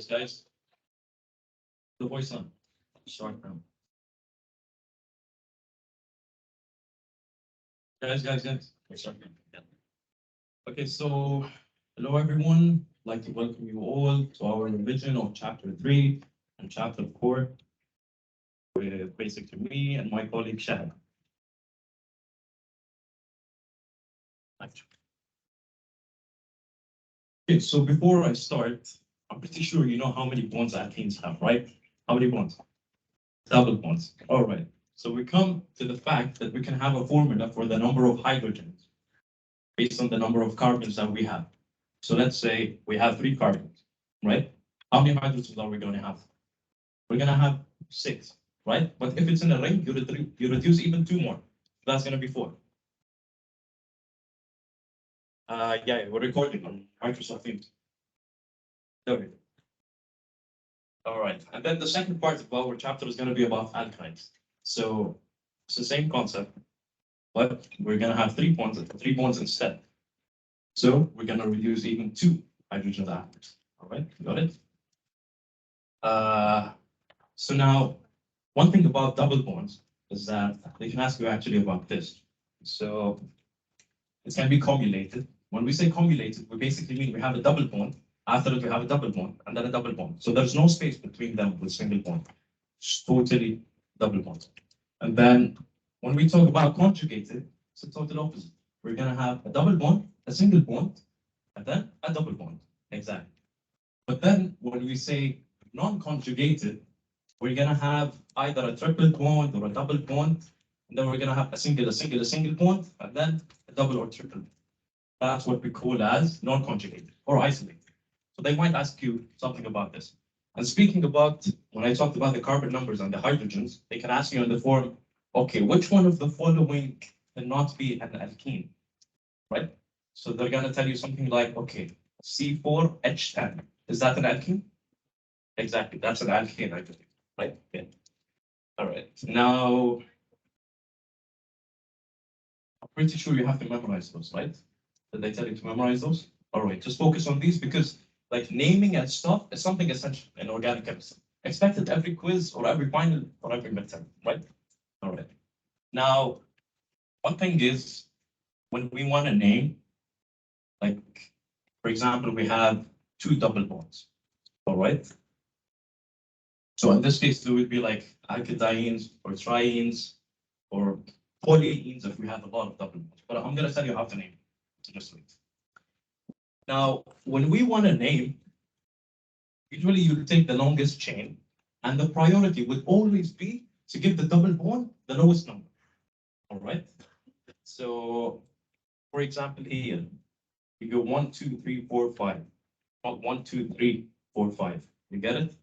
Guys. The voice on. Short now. Guys. Short now. Yeah. Okay, so hello everyone. I'd like to welcome you all to our revision of chapter 3 and chapter 4 with basically me and my colleague Shahd. Okay, so before I start, I'm pretty sure you know how many bonds alkenes have, right? How many bonds? Double bonds. All right. So we come to the fact that we can have a formula for the number of hydrogens based on the number of carbons that we have. So let's say we have 3 carbons, right? How many hydrogens are we going to have? We're going to have 6, right? But if it's in a ring, you reduce even 2 more. That's going to be 4. Yeah, we're recording on Microsoft Teams. Okay. All right, and then the second part of our chapter is going to be about alkynes. So it's the same concept, but we're going to have 3 bonds instead. So we're going to reduce even 2 hydrogen atoms. All right, got it? So now, one thing about double bonds is that they can ask you actually about this. So it can be cumulated. When we say cumulated, we basically mean we have a double bond. After it, we have a double bond and then a double bond. So there's no space between them with single bond. It's totally double bond. And then when we talk about conjugated, it's a total opposite. We're going to have a double bond, a single bond, and then a double bond. Exactly. But then when we say non-conjugated, we're going to have either a triple bond or a double bond, and then we're going to have a single bond, and then a double or triple. That's what we call as non-conjugated or isolated. So they might ask you something about this. And speaking about, when I talked about the carbon numbers and the hydrogens, they can ask you on the form, okay, which one of the following cannot be an alkene, right? So they're going to tell you something like, okay, C4H10, is that an alkene? Exactly, that's an alkene, I believe, right? Yeah. All right, now, I'm pretty sure you have to memorize those, right? Did they tell you to memorize those? All right, just focus on these because like naming and stuff is something essential in organic chemistry. Expected every quiz or every final or every midterm, right? All right. Now, one thing is when we want to name, like, for example, we have 2 double bonds, all right? So in this case, there would be like alkynes or trienes or polyenes if we have a lot of double bonds. But I'm going to tell you how to name it. So just wait. Now, when we want to name, usually you take the longest chain, and the priority would always be to give the double bond the lowest number. All right. So, for example, here you go 1, 2, 3, 4, 5. Not 1, 2, 3, 4, 5. You get it?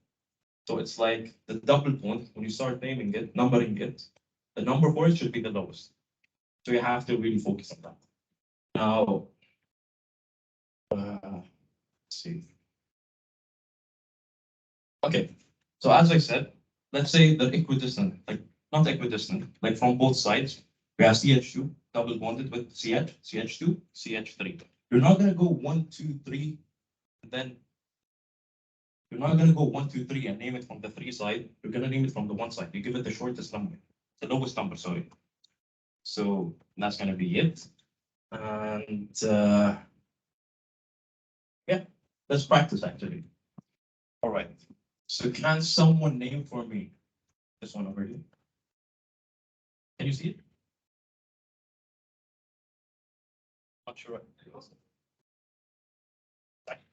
So it's like the double bond. When you start naming it, numbering it, the number for it should be the lowest. So you have to really focus on that. Now, let's see. Okay, so as I said, let's say they're equidistant, like not equidistant, like from both sides. We have CH2 double bonded with CH, CH2, CH3. You're not going to go 1, 2, 3, and then you're not going to go 1, 2, 3 and name it from the 3 side. You're going to name it from the 1 side. You give it the shortest number, the lowest number, sorry. So that's going to be it. And yeah, let's practice actually. All right. So can someone name for me this one over here? Can you see it? Not sure.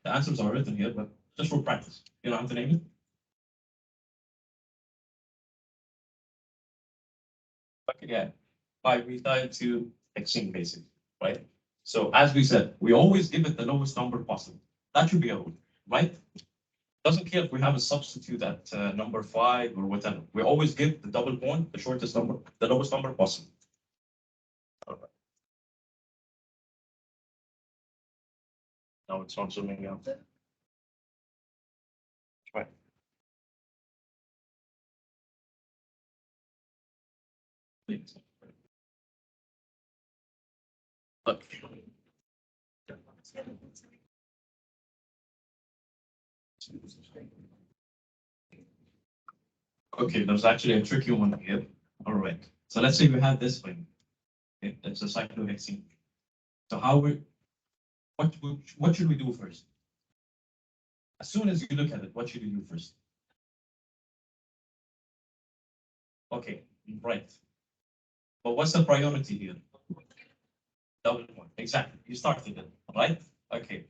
The answers are written here, but just for practice, you don't have to name it. Okay, yeah, bimethyl to hexene basically, right? So as we said, we always give it the lowest number possible. That should be a rule, right? Doesn't care if we have a substitute at number 5 or whatever. We always give the double bond the shortest number, the lowest number possible. All right. Now it's not zooming out. Right. Okay. Okay, there's actually a tricky one here. All right. So let's say we have this thing. Okay, it's a cyclohexene. So what should we do first? As soon as you look at it, what should you do first? Okay, right. But what's the priority here? Double bond. Exactly. You started it, right? Okay.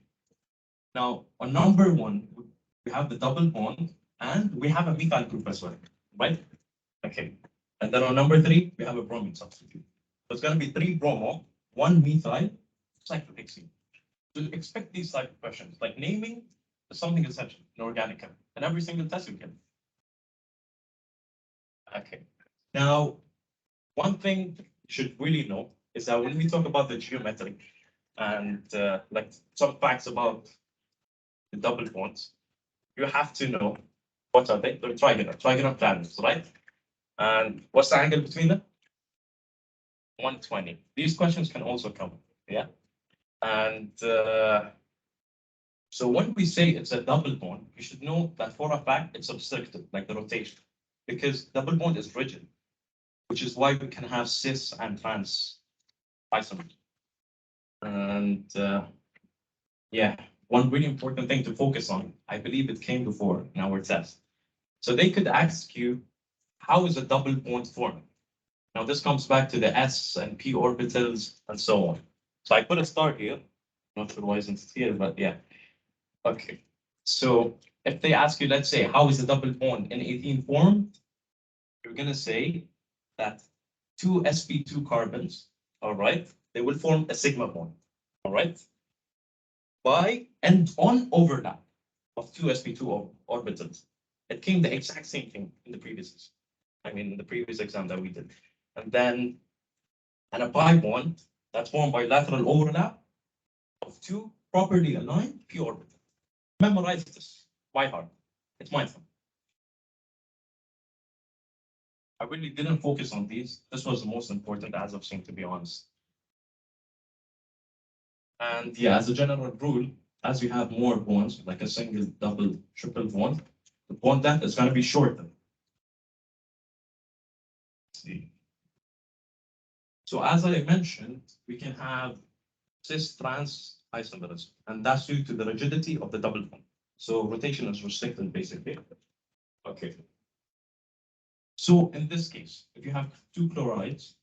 Now, on number one, we have the double bond and we have a methyl group as well, right? Okay. And then on number three, we have a bromine substitute. So it's going to be 3 bromo, 1 methyl, cyclohexene. So expect these type of questions, like naming is something essential in organic chem, and every single test you can. Okay. Now, one thing you should really know is that when we talk about the geometry and like some facts about the double bonds, you have to know what are they? They're trigonal triangles, right? And what's the angle between them? 120. These questions can also come, yeah. And so when we say it's a double bond, you should know that for a fact it's obstructed, like the rotation, because double bond is rigid, which is why we can have cis and trans isomers. And yeah, one really important thing to focus on, I believe it came before in our test. So they could ask you, how is a double bond formed? Now this comes back to the s and p orbitals and so on. So I put a star here. Not sure why it's here, but yeah. Okay. So if they ask you, let's say, how is the double bond in 18 formed? You're going to say that 2 sp2 carbons, all right, they will form a sigma bond, all right, by and on overlap of 2 sp2 orbitals. It came the exact same thing in the previous, in the previous exam that we did. And then, and a pi bond that's formed by lateral overlap of 2 properly aligned p orbitals. Memorize this by heart. It's my fun. I really didn't focus on these. This was the most important as I've seen, to be honest. And yeah, as a general rule, as you have more bonds, like a single, double, triple bond, the bond length is going to be shorter. Let's see. So as I mentioned, we can have cis-trans isomerism, and that's due to the rigidity of the double bond. So rotation is restricted, basically. Okay. So in this case, if you have 2 chlorides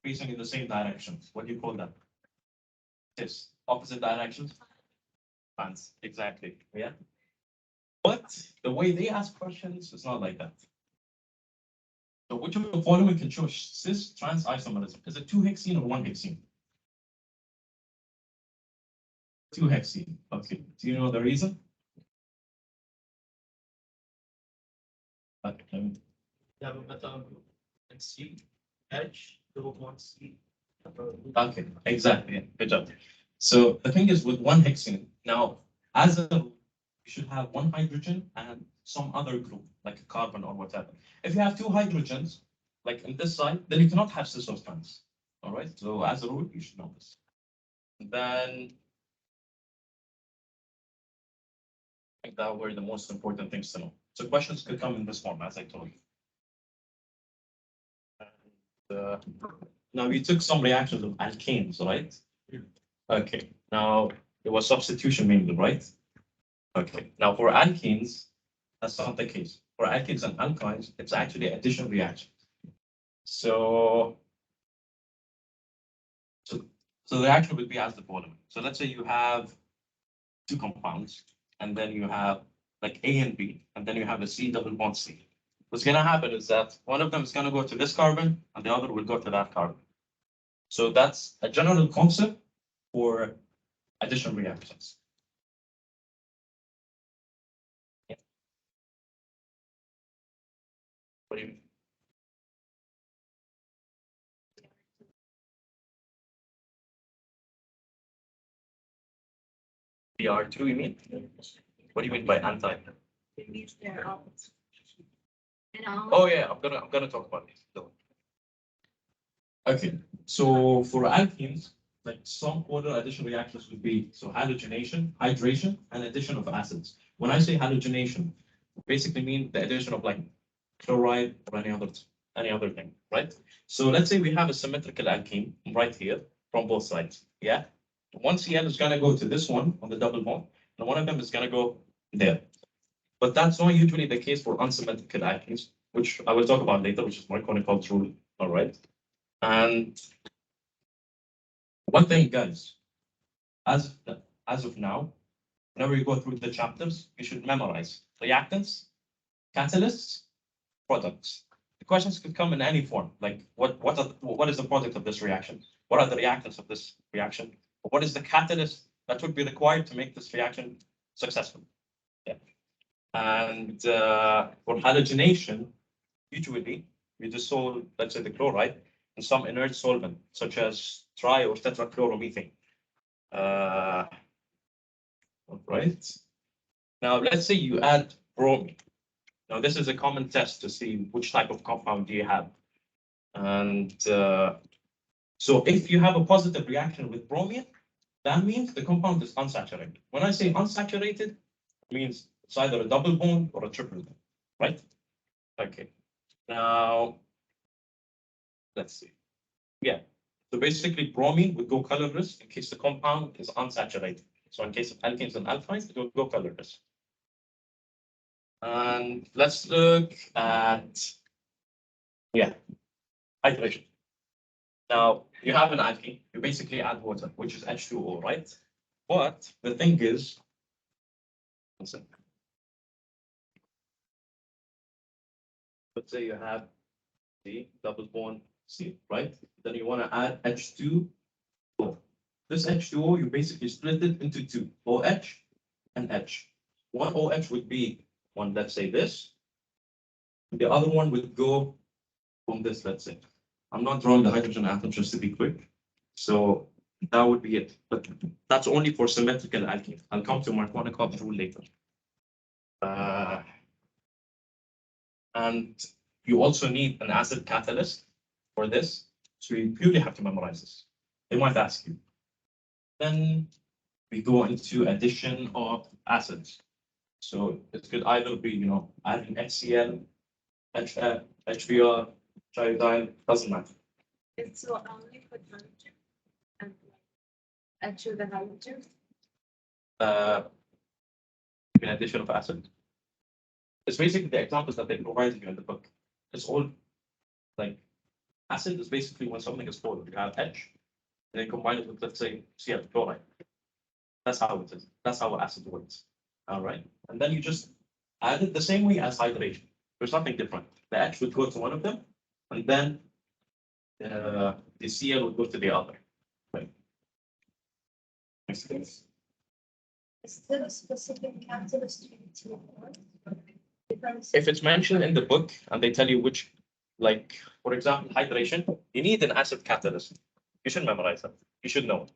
facing in the same direction, what do you call that? Yes, opposite directions. Trans, exactly. Yeah. But the way they ask questions is not like that. So which of the following can show cis-trans isomerism? Is it 2 hexene or 1 hexene? 2 hexene. Okay. Do you know the reason? Okay. Have a metal group and C, H, double bond C. Okay, exactly. Yeah, good job. So the thing is with 1 hexene, now as a rule, you should have 1 hydrogen and some other group, like a carbon or whatever. If you have 2 hydrogens, like in this side, then you cannot have cis or trans. All right. So as a rule, you should know this. And then I think that were the most important things to know. So questions could come in this form, as I told you. And, now we took some reactions of alkanes, right? Yeah. Okay. Now it was substitution mainly, right? Okay. Now for alkenes, that's not the case. For alkenes and alkynes, it's actually addition reaction. So the reaction would be as the following. So let's say you have 2 compounds, and then you have like A and B, and then you have a C double bond C. What's going to happen is that one of them is going to go to this carbon, and the other will go to that carbon. So that's a general concept for addition reactions. Yeah. What do you mean? PR2, you mean? What do you mean by anti? It means they're opposite. Oh yeah, I'm gonna talk about this. Okay, so for alkenes, like some order addition reactions would be so halogenation, hydration, and addition of acids. When I say halogenation, basically mean the addition of like chloride or any other thing, right? So let's say we have a symmetrical alkene right here from both sides. Yeah, one Cl is gonna go to this one on the double bond, and one of them is gonna go there. But that's not usually the case for unsymmetrical alkenes, which I will talk about later, which is Markovnikov's rule. All right. And one thing, guys, as as of now, whenever you go through the chapters, you should memorize reactants, catalysts, products. The questions could come in any form, like what is the product of this reaction? What are the reactants of this reaction? What is the catalyst that would be required to make this reaction successful? Yeah. And for halogenation, usually you dissolve, let's say, the chloride in some inert solvent, such as tri or tetrachloromethane. Right. Now, let's say you add bromine. Now, this is a common test to see which type of compound do you have. And so if you have a positive reaction with bromine, that means the compound is unsaturated. When I say unsaturated, it means it's either a double bond or a triple bond, right? Okay. Now, let's see. Yeah. So basically, bromine would go colorless in case the compound is unsaturated. So in case of alkenes and alkynes, it will go colorless. And let's look at, yeah, hydration. Now, you have an alkene, you basically add water, which is H2O, right? But the thing is, let's say you have the double bond C, right? Then you want to add H2O. This H2O, you basically split it into two, OH and H. One OH would be one, let's say this. The other one would go from this, let's say. I'm not drawing the hydrogen atom just to be quick. So that would be it. But that's only for symmetrical alkene. I'll come to Markovnikov's rule later. And you also need an acid catalyst for this. So you purely have to memorize this. They might ask you. Then we go into addition of acids. So it could either be, adding HCl, HF, HBr, triodine, doesn't matter. It's so only for hydrogen and actually the hydrogen. In addition of acid. It's basically the examples that they provide you in the book. It's all like acid is basically when something is polar. You have H, and then combine it with, let's say, Cl chloride. That's how it is. That's how acid works. All right. And then you just add it the same way as hydration. There's nothing different. The H would go to one of them, and then the Cl would go to the other. Right. Next case. Is there a specific catalyst to If it's mentioned in the book and they tell you which, like, for example, hydration, you need an acid catalyst. You should memorize that. You should know it.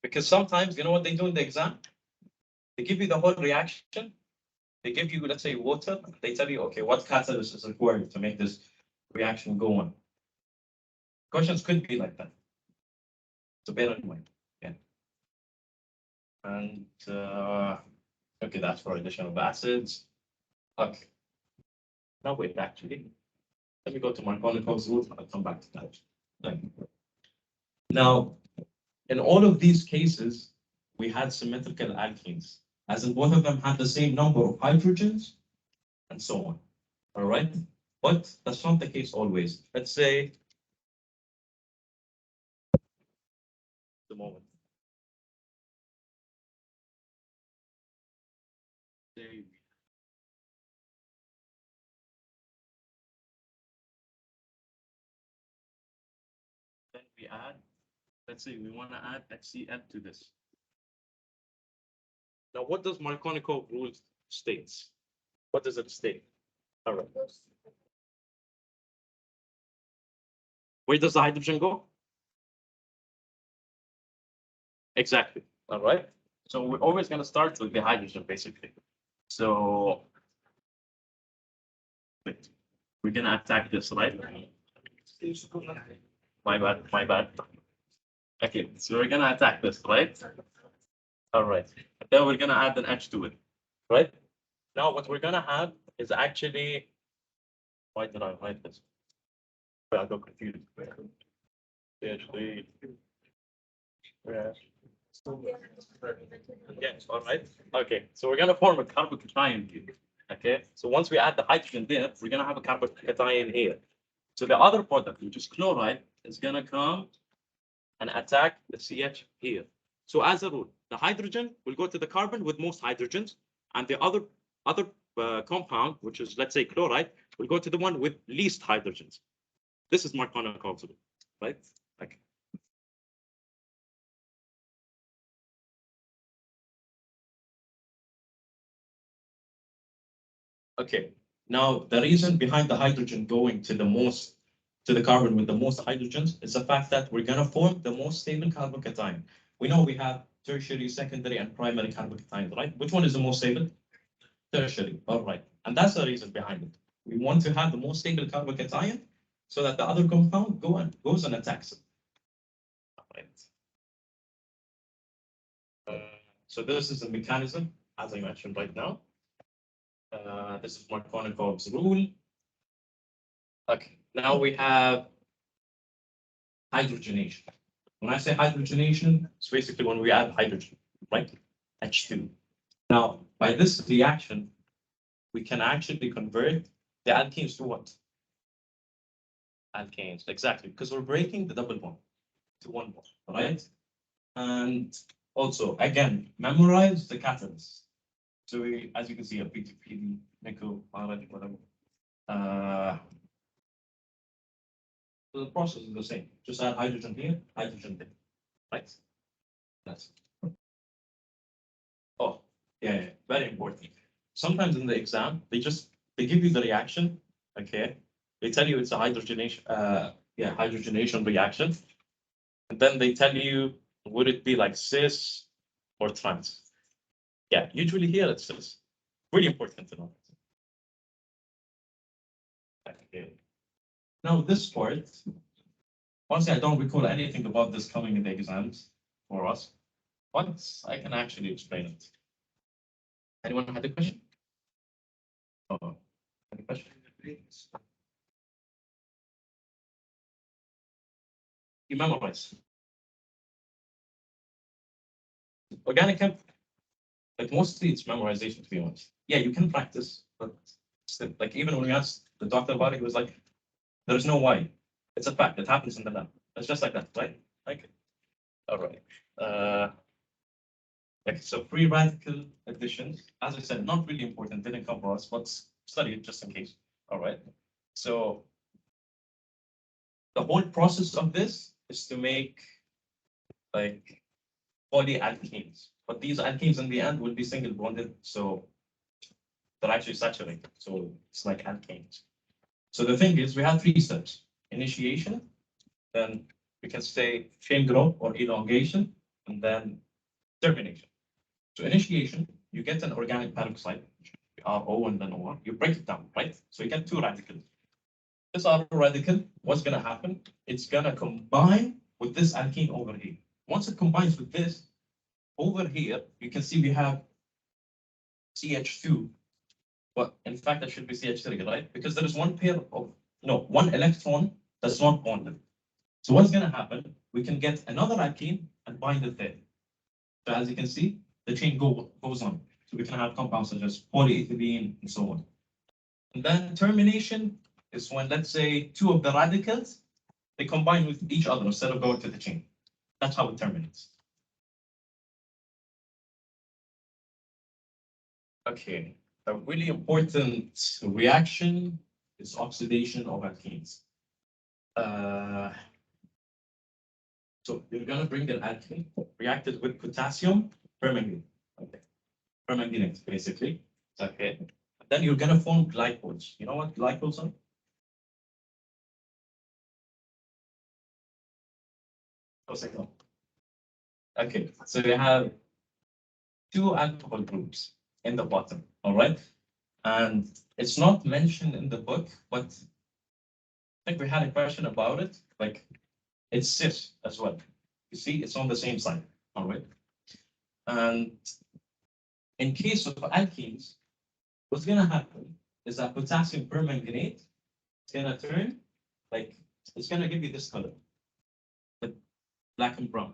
Because sometimes, you know what they do in the exam? They give you the whole reaction. They give you, let's say, water. They tell you, okay, what catalyst is required to make this reaction go on? Questions could be like that. So bear in mind. Yeah. And, okay, that's for addition of acids. Okay. Now wait, actually, let me go to Markovnikov's rule. I'll come back to that. Now, in all of these cases, we had symmetrical alkenes, as in both of them had the same number of hydrogens, and so on. All right, but that's not the case always. Let's say the moment. Then we add, let's say we want to add HCl to this. Now, what does Markovnikov rule states? What does it state? All right. Where does the hydrogen go? Exactly. All right. So we're always going to start with the hydrogen, basically. So we're going to attack this, right? My bad, my bad. Okay, so we're gonna attack this, right? All right. Then we're gonna add an H to it, right? Now what we're gonna have is actually, why did I write this? I got confused. Actually, yes, all right. Okay, so we're gonna form a carbocation here. Okay, so once we add the hydrogen there, we're gonna have a carbocation here. So the other product, which is chloride, is gonna come and attack the CH here. So as a rule, the hydrogen will go to the carbon with most hydrogens, and the other compound, which is, let's say, chloride, will go to the one with least hydrogens. This is Marconi concept, right? Okay. Okay. Now, the reason behind the hydrogen going to the carbon with the most hydrogens is the fact that we're gonna form the most stable carbocation. We know we have tertiary, secondary, and primary carbocations, right? Which one is the most stable? Tertiary. All right. And that's the reason behind it. We want to have the most stable carbocation so that the other compound goes and attacks it. All right. So this is the mechanism, as I mentioned right now. This is Marconi-Cobb's rule. Okay, now we have hydrogenation. When I say hydrogenation, it's basically when we add hydrogen, right? H2. Now, by this reaction, we can actually convert the alkenes to what? Alkanes, exactly, because we're breaking the double bond to one bond, right? And also, again, memorize the catalyst. So we, as you can see, a PTPD, nickel, whatever. So the process is the same. Just add hydrogen here, hydrogen there, right? That's it. Oh, yeah, very important. Sometimes in the exam, they give you the reaction, okay? They tell you it's a hydrogenation reaction. And then they tell you, would it be like cis or trans? Yeah, usually here it's cis. Really important to know. Okay. Now this part, honestly, I don't recall anything about this coming in the exams for us, but I can actually explain it. Anyone had a question? Oh, any question? You memorize. Organic chem, like mostly it's memorization, to be honest. Yeah, you can practice, but still, like even when we asked the doctor about it, he was like, there's no why. It's a fact. It happens in the lab. It's just like that, right? Okay. All right. Okay, so free radical additions, as I said, not really important, didn't come for us, but study it just in case. All right. So the whole process of this is to make like polyalkenes, but these alkenes in the end will be single bonded, so they're actually saturated. So it's like alkanes. So the thing is, we have three steps: initiation, then we can say chain growth or elongation, and then termination. So initiation, you get an organic peroxide, RO and then OR, you break it down, right? So you get two radicals. This RO radical, what's going to happen? It's going to combine with this alkene over here. Once it combines with this, over here, you can see we have CH2, but in fact, that should be CH3, right? Because there is one electron that's not bonded. So what's going to happen? We can get another alkene and bind it there. So as you can see, the chain goes on. So we can have compounds such as polyethylene and so on. And then termination is when, let's say, two of the radicals, they combine with each other instead of going to the chain. That's how it terminates. Okay, a really important reaction is oxidation of alkenes. So you're going to bring an alkene reacted with potassium permanganate. Okay, permanganate basically. Okay. Then you're going to form glycols. You know what glycols are? Okay, so they have two alcohol groups in the bottom, all right? And it's not mentioned in the book, but I think we had a question about it. Like, it's cis as well. You see, it's on the same side. All right. And in case of alkenes, what's gonna happen is that potassium permanganate is gonna turn like it's gonna give you this color, the black and brown.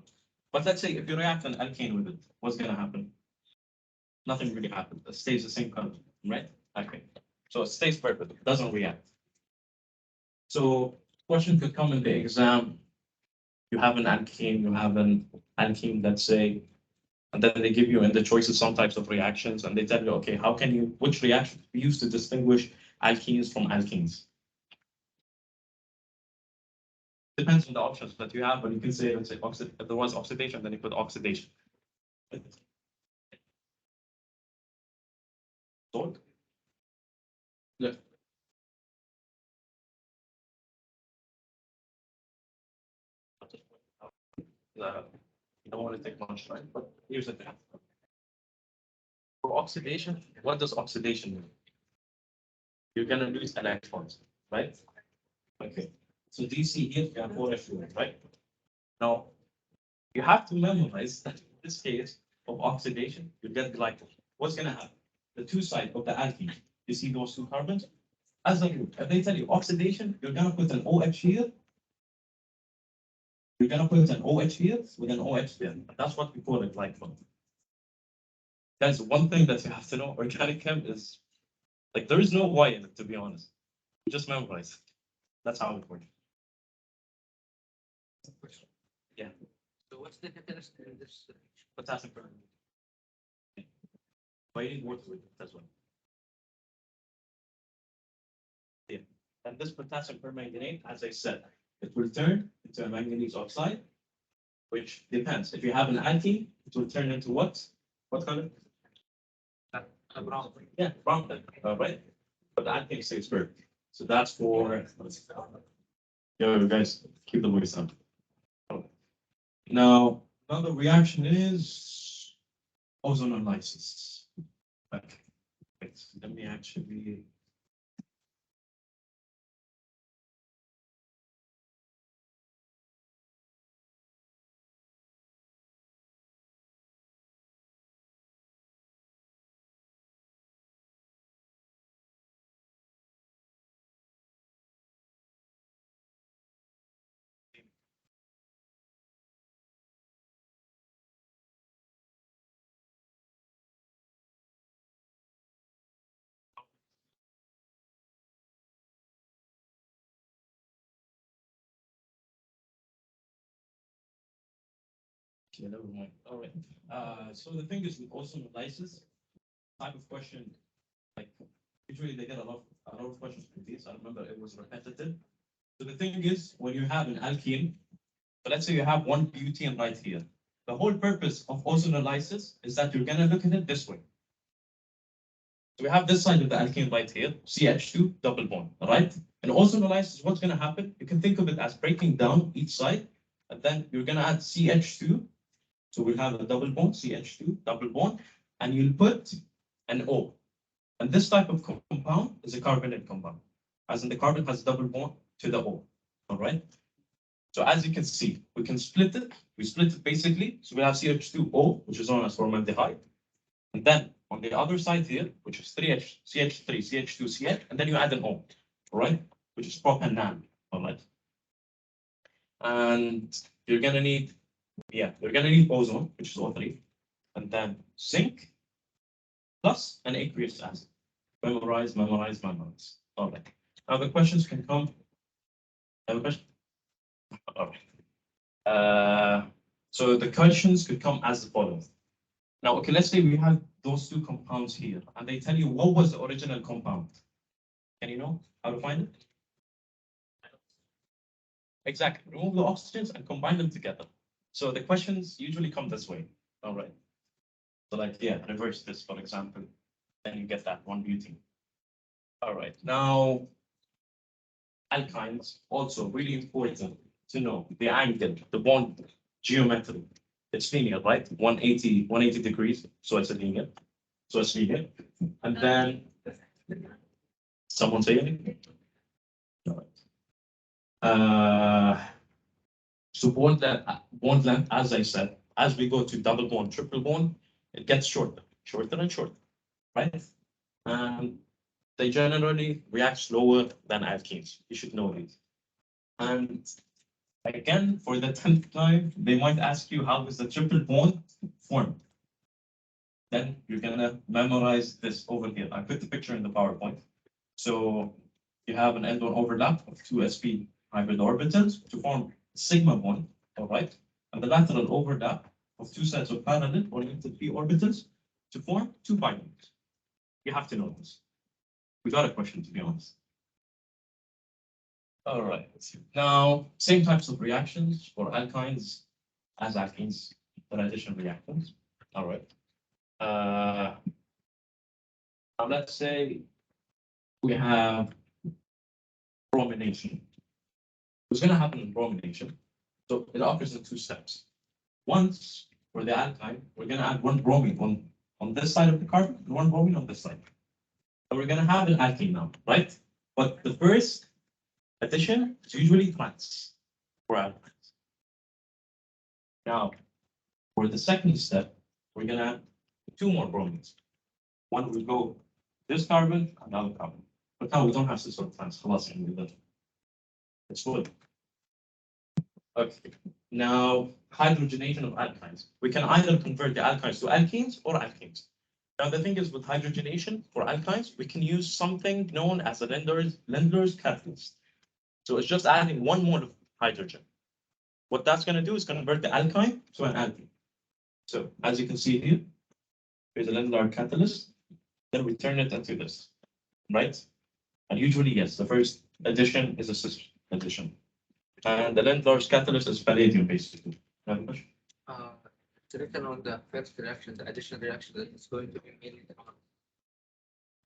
But let's say if you react an alkane with it, what's gonna happen? Nothing really happens. It stays the same color, right? Okay. So it stays perfect. It doesn't react. So question could come in the exam. You have an alkene, you have an alkene, let's say, and then they give you in the choices some types of reactions, and they tell you, okay, how can you, which reaction we use to distinguish alkenes from alkenes? Depends on the options that you have, but you can say, let's say, if there was oxidation, then you put oxidation. Salt? Yeah. You don't want to take much time, but here's the thing. For oxidation, what does oxidation mean? You're going to lose electrons, right? Okay. So DC here, you have 4 F2, right? Now, you have to memorize that in this case of oxidation, you get glycol. What's going to happen? The two sides of the alkene, you see those two carbons? As a rule, if they tell you oxidation, you're going to put an OH here. You're going to put an OH here with an OH there. That's what we call a glycol. That's one thing that you have to know. Organic chem is like there is no Y in it, to be honest. You just memorize. That's how it works. Yeah. So what's the difference in this? Potassium permanganate. Waiting water with it as well. Yeah. And this potassium permanganate, as I said, it will turn into a manganese oxide, which depends. If you have an alkene, it will turn into what? What color? Brown. Yeah, brown then. Right. But the alkene stays pure. So that's for. Yo, guys, keep the voice up. Now, another reaction is ozonolysis. Okay. Wait, let me actually. Okay, never mind. All right. So the thing is with ozonolysis, type of question, like usually they get a lot of questions from these. I remember it was repetitive. So the thing is, when you have an alkene, so let's say you have one butane right here. The whole purpose of ozonolysis is that you're gonna look at it this way. So we have this side of the alkene right here, CH2 double bond, right? And ozonolysis, what's gonna happen? You can think of it as breaking down each side, and then you're gonna add CH2. So we'll have a double bond, CH2 double bond, and you'll put an O. And this type of compound is a carbonate compound, as in the carbon has double bond to the O. All right. So as you can see, we can split it. We split it basically. So we have CH2O, which is known as formaldehyde. And then on the other side here, which is 3H, CH3, CH2, CH, and then you add an O, all right, which is propanan, all right. And you're gonna need, you're gonna need ozone, which is O3, and then zinc plus an aqueous acid. Memorize, memorize, memorize. All right. Now the questions can come. Have a question? All right. So the questions could come as follows. Now, okay, let's say we have those two compounds here, and they tell you what was the original compound. Can you know how to find it? Exactly. Remove the oxygens and combine them together. So the questions usually come this way. All right. So like, reverse this, for example, then you get that one butane. All right. Now, alkynes, also really important to know the angle, the bond geometry. It's linear, right? 180 degrees. So it's a linear. So it's linear. And then someone say anything? All right. So bond length, as I said, as we go to double bond, triple bond, it gets shorter, shorter and shorter, right? And they generally react slower than alkenes. You should know this. And again, for the 10th time, they might ask you how is the triple bond formed. Then you're gonna memorize this over here. I put the picture in the PowerPoint. So you have an end-on overlap of two sp hybrid orbitals to form sigma bond, all right? And the lateral overlap of two sets of parallel oriented p orbitals to form two pi bonds. You have to know this. We got a question, to be honest. All right. Now, same types of reactions for alkynes as alkenes, for addition reactions. All right. Now let's say we have bromination. What's going to happen in bromination? So it occurs in two steps. Once for the alkyne, we're going to add one bromine on this side of the carbon and one bromine on this side. So we're going to have an alkene now, right? But the first addition is usually trans for alkynes. Now, for the second step, we're going to add two more bromines. One will go this carbon, another carbon. But now we don't have cis or trans. It's good. Okay. Now, hydrogenation of alkynes. We can either convert the alkynes to alkenes or alkenes. Now, the thing is with hydrogenation for alkynes, we can use something known as a Lindlar's catalyst. So it's just adding one mole of hydrogen. What that's going to do is convert the alkyne to an alkene. So as you can see here, there's a Lindlar catalyst. Then we turn it into this, right? And usually, yes, the first addition is a cis addition. And the Lindlar's catalyst is palladium, basically. It's written on the first reaction, the additional reaction that is going to be mainly on.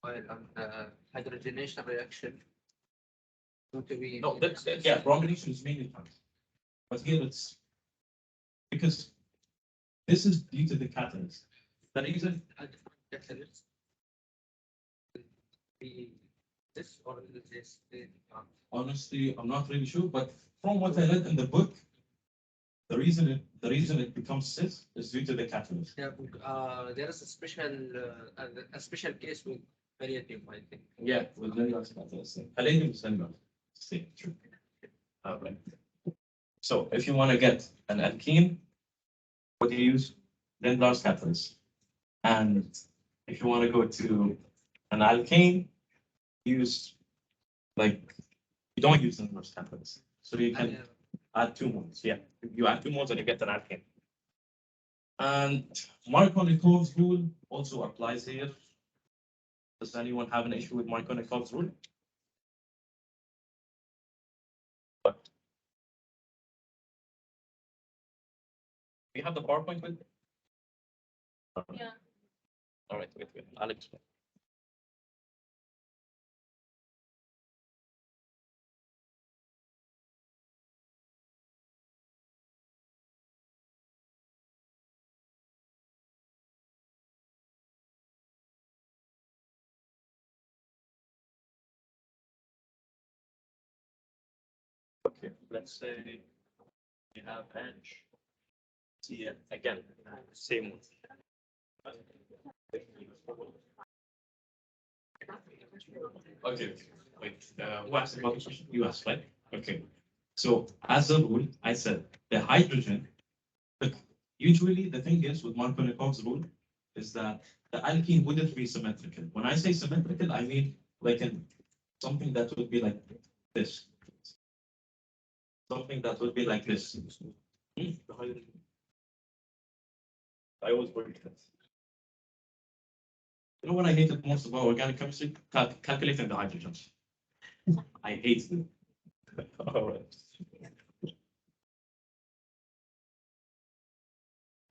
While on the hydrogenation reaction, going to be. No, that's yeah, bromination is mainly trans. But here it's because this is due to the catalyst. The reason A different catalyst. Be this or this. honestly, I'm not really sure, but from what I read in the book, the reason it becomes cis is due to the catalyst. Yeah, there is a special case with palladium, I think. Yeah, with Lindlar's catalyst. Palladium is Lindlar's. Same, true. Right. So if you want to get an alkene, what do you use? Lindlar's catalyst. And if you want to go to an alkane, use like you don't use Lindlar's catalyst. So you can add two moles. Yeah, you add two moles and you get an alkane. And Markovnikov's rule also applies here. Does anyone have an issue with Markovnikov's rule? Do you have the PowerPoint with? Yeah. All right, wait. I'll explain. Okay, let's say we have edge. See it again, same one. Okay, wait. Who asked about the question? You asked, right? Okay. So as a rule, I said the hydrogen. Look, usually the thing is with Markovnikov's rule is that the alkene wouldn't be symmetrical. When I say symmetrical, I mean like something that would be like this. Something that would be like this. I always worry that. You know what I hated most about organic chemistry? Calculating the hydrogens. I hate them. All right.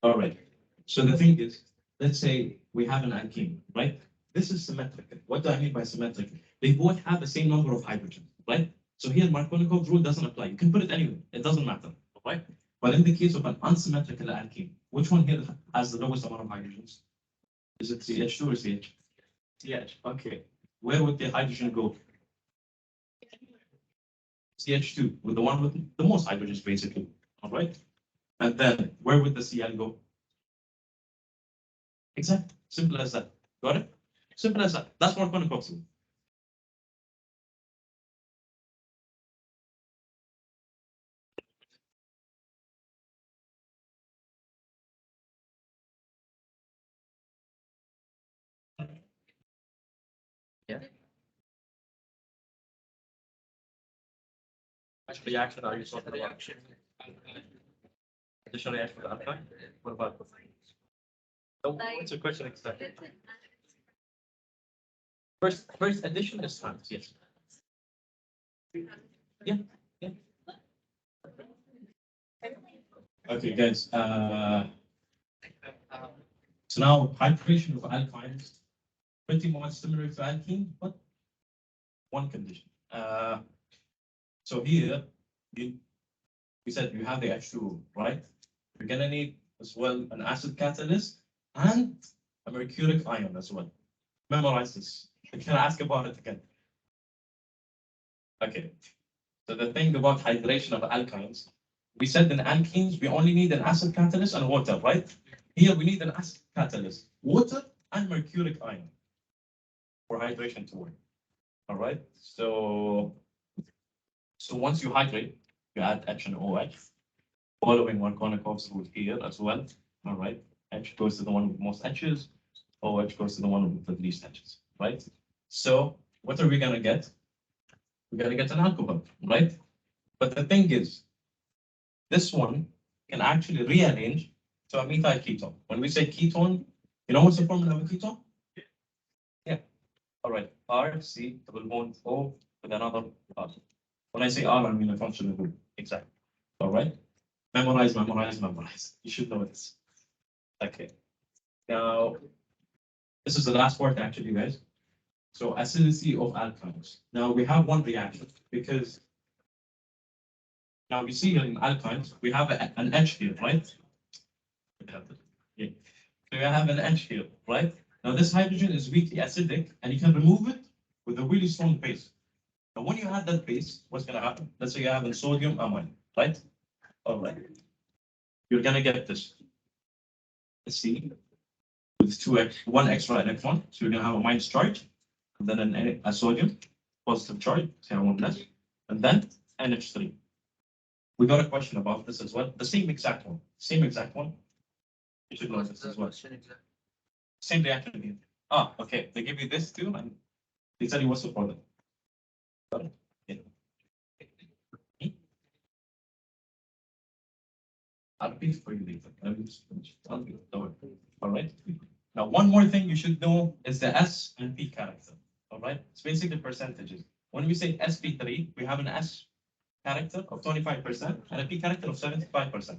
All right. So the thing is, let's say we have an alkene, right? This is symmetrical. What do I mean by symmetrical? They both have the same number of hydrogens, right? So here Markovnikov's rule doesn't apply. You can put it anywhere. It doesn't matter, right? But in the case of an unsymmetrical alkene, which one here has the lowest amount of hydrogens? Is it CH2 or CH? CH. Okay. Where would the hydrogen go? CH2 with the one with the most hydrogens, basically. All right. And then where would the Cl go? Exactly. Simple as that. Got it? Simple as that. That's what one epoxy. Yeah. Which reaction are you talking about? Reaction. Additional reaction with alkyne? What about? What's your question exactly? First addition is times, yes. Yeah. Okay, guys. So now hydration of alkynes, pretty much similar to alkene, but one condition. So here, we said you have the H2O, right? You're gonna need as well an acid catalyst and a mercuric ion as well. Memorize this. I can ask about it again. Okay. So the thing about hydration of alkynes, we said in alkenes we only need an acid catalyst and water, right? Here we need an acid catalyst, water and mercuric ion for hydration to work. All right. So once you hydrate, you add H and OH, following one Konnikov's rule here as well. All right. H goes to the one with most H's, OH goes to the one with the least H's, right? So what are we gonna get? We're gonna get an alcohol, right? But the thing is, this one can actually rearrange to a methyl ketone. When we say ketone, you know what's the formula of a ketone? Yeah. All right. R, C, double bond, O with another R. When I say R, I mean a functional group. Exactly. All right. Memorize. You should know this. Okay. Now, this is the last part actually, guys. So acidity of alkynes. Now we have one reaction because now we see in alkynes we have an H here, right? Yeah. So you have an H here, right? Now this hydrogen is weakly acidic, and you can remove it with a really strong base. Now when you add that base, what's going to happen? Let's say you have a sodium amine, right? All right. You're going to get this. Let's see. With one extra electron, so you're going to have a minus charge, and then a sodium positive charge, say one less, and then NH3. We got a question about this as well. The same exact one. You should know this as well. Same reaction here. Ah, okay. They give you this too, and they tell you what's the product. Got it? Yeah. I'll repeat for you later. Let me just finish. All right. Now, one more thing you should know is the S and P character. All right. It's basically percentages. When we say sp3, we have an S character of 25% and a P character of 75%.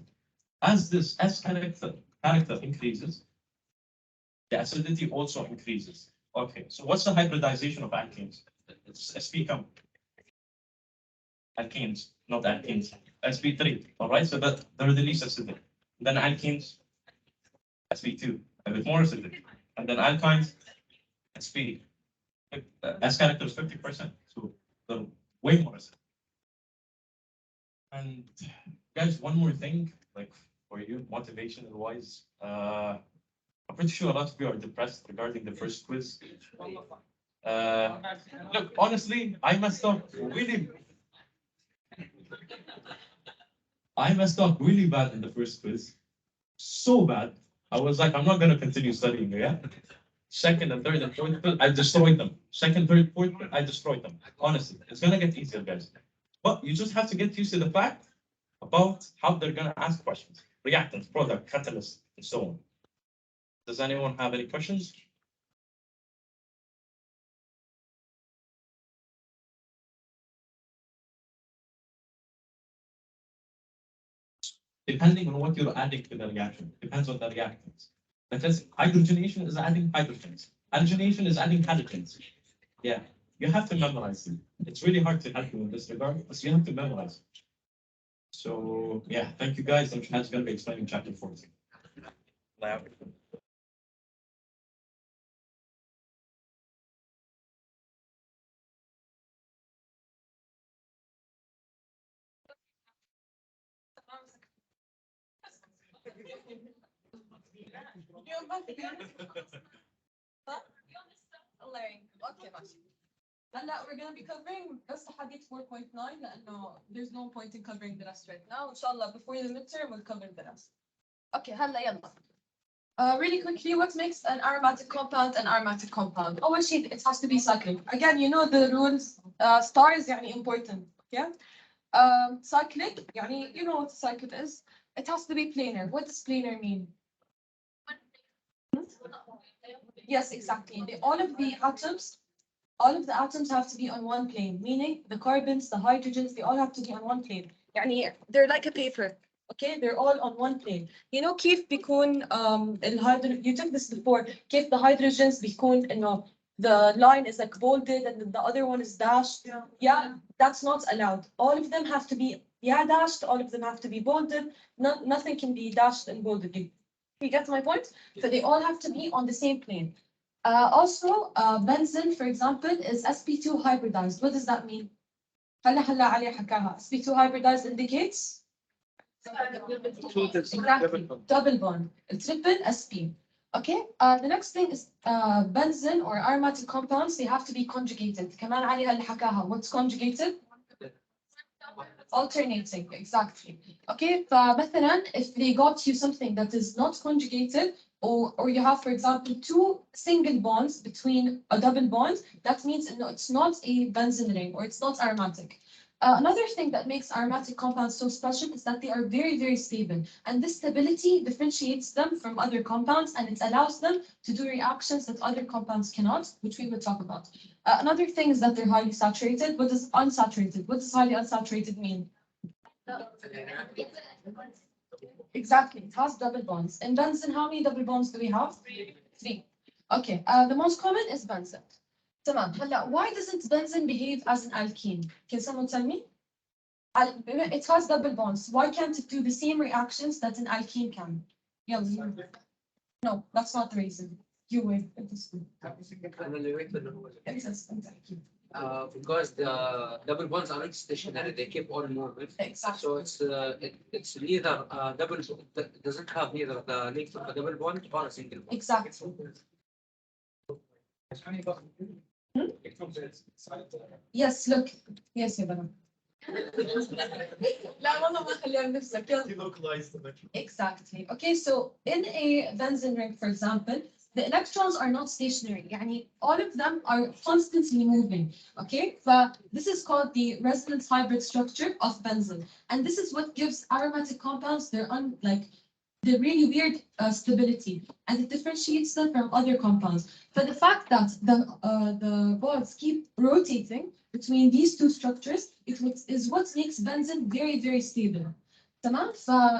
As this S character increases, the acidity also increases. Okay, so what's the hybridization of alkenes? It's sp alkenes, not alkenes. sp3. All right, so that they're the least acidic. Then alkenes, sp2, a bit more acidic. And then alkynes, sp. S character is 50%, so they're way more acidic. And guys, one more thing, like for you, motivational wise, I'm pretty sure a lot of you are depressed regarding the first quiz. Look, honestly, I messed up really bad in the first quiz. So bad. I was like, I'm not going to continue studying, yeah? Second and third and fourth quiz, I destroyed them. Second, third, fourth, I destroyed them. Honestly, it's going to get easier, guys. But you just have to get used to the fact about how they're going to ask questions. Reactants, product, catalyst, and so on. Does anyone have any questions? Depending on what you're adding to the reaction, depends on the reactants. Because hydrogenation is adding hydrogens. Halogenation is adding halogens. Yeah, you have to memorize it. It's really hard to help you in this regard, but you have to memorize it. So yeah, thank you guys. I'm Shahd going to be explaining chapter 14. الله يعينكم. اوكي ماشي. هلا we're gonna be covering بس لحد 4.9 لانه there's no point in covering the rest right now. ان شاء الله before the midterm we'll cover the rest. اوكي هلا يلا. Really quickly, what makes an aromatic compound an aromatic compound? أول شيء it has to be cyclic. Again, you know the rules. Stars يعني important. Okay. Cyclic يعني you know what cyclic is. It has to be planar. What does planar mean? Yes, exactly. All of the atoms have to be on one plane, meaning the carbons, the hydrogens, they all have to be on one plane. يعني they're like a paper. Okay, they're all on one plane. You know كيف بيكون you took this before. كيف the hydrogens بيكون إنه the line is like bolded and the other one is dashed. Yeah, that's not allowed. All of them have to be dashed. All of them have to be bolded. Nothing can be dashed and bolded. You get my point? So they all have to be on the same plane. Also, benzene, for example, is sp2 hybridized. What does that mean? هلا عليه حكاها. sp2 hybridized indicates exactly double bond. Triple sp. Okay. The next thing is benzene or aromatic compounds. They have to be conjugated. كمان عليها اللي حكاها. What's conjugated? Alternating, exactly. Okay, فمثلا if they got you something that is not conjugated, or you have, for example, two single bonds between a double bond, that means no, it's not a benzene ring or it's not aromatic. Another thing that makes aromatic compounds so special is that they are very, very stable. And this stability differentiates them from other compounds and it allows them to do reactions that other compounds cannot, which we will talk about. Another thing is that they're highly saturated. What is unsaturated? What does highly unsaturated mean? Exactly, it has double bonds. In benzene, how many double bonds do we have? Three. Okay, the most common is benzene. تمام. هلا why doesn't benzene behave as an alkene? Can someone tell me? It has double bonds. Why can't it do the same reactions that an alkene can? يلا. No, that's not the reason. You wait. Because the double bonds are not stationary, they keep on moving. Exactly. So it's neither double, doesn't have neither the length of a double bond or a single bond. Exactly. Yes, look. Yes, يا بنات. لا والله ما خليها بنفسك. Exactly. Okay, so in a benzene ring, for example, the electrons are not stationary. يعني all of them are constantly moving. Okay, but this is called the resonance hybrid structure of benzene, and this is what gives aromatic compounds their the really weird stability, and it differentiates them from other compounds. But the fact that the bonds keep rotating between these two structures is what makes benzene very, very stable. تمام؟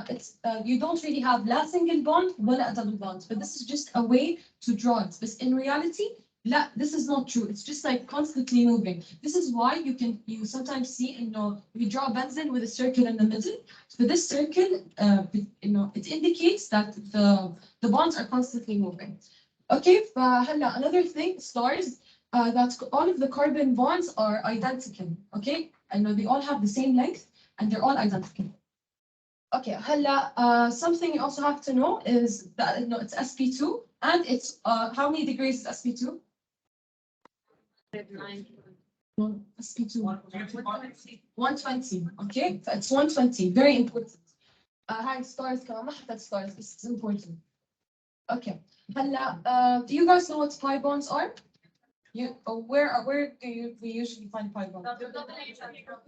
It's you don't really have la single bond ولا double bond, but this is just a way to draw it. But in reality, لا, this is not true. It's just like constantly moving. This is why you sometimes see, we draw benzene with a circle in the middle. So this circle, it indicates that the bonds are constantly moving. Okay, فهلا another thing, stars, that all of the carbon bonds are identical. Okay, they all have the same length and they're all identical. Okay, هلا something you also have to know is that it's sp2 and it's how many degrees is sp2? sp2 120. Okay, so it's 120, very important. Hi, stars كمان ما حطيت stars, this is important. Okay, هلا do you guys know what pi bonds are? Where do we usually find pi bonds?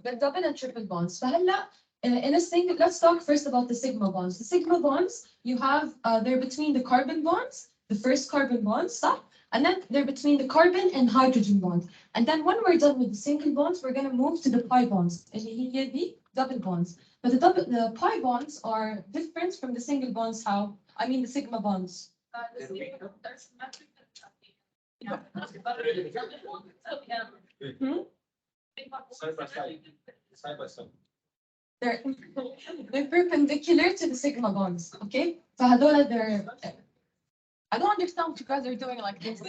The double and triple bonds. فهلا in a single, let's talk first about the sigma bonds. The sigma bonds, you have they're between the carbon bonds, the first carbon bonds, صح? And then they're between the carbon and hydrogen bond. And then when we're done with the single bonds, we're going to move to the pi bonds, اللي هي the double bonds. But the pi bonds are different from the single bonds. How? I mean the sigma bonds. Side by side. They're perpendicular to the sigma bonds. Okay? فهذول they're I don't understand what you guys are doing like this.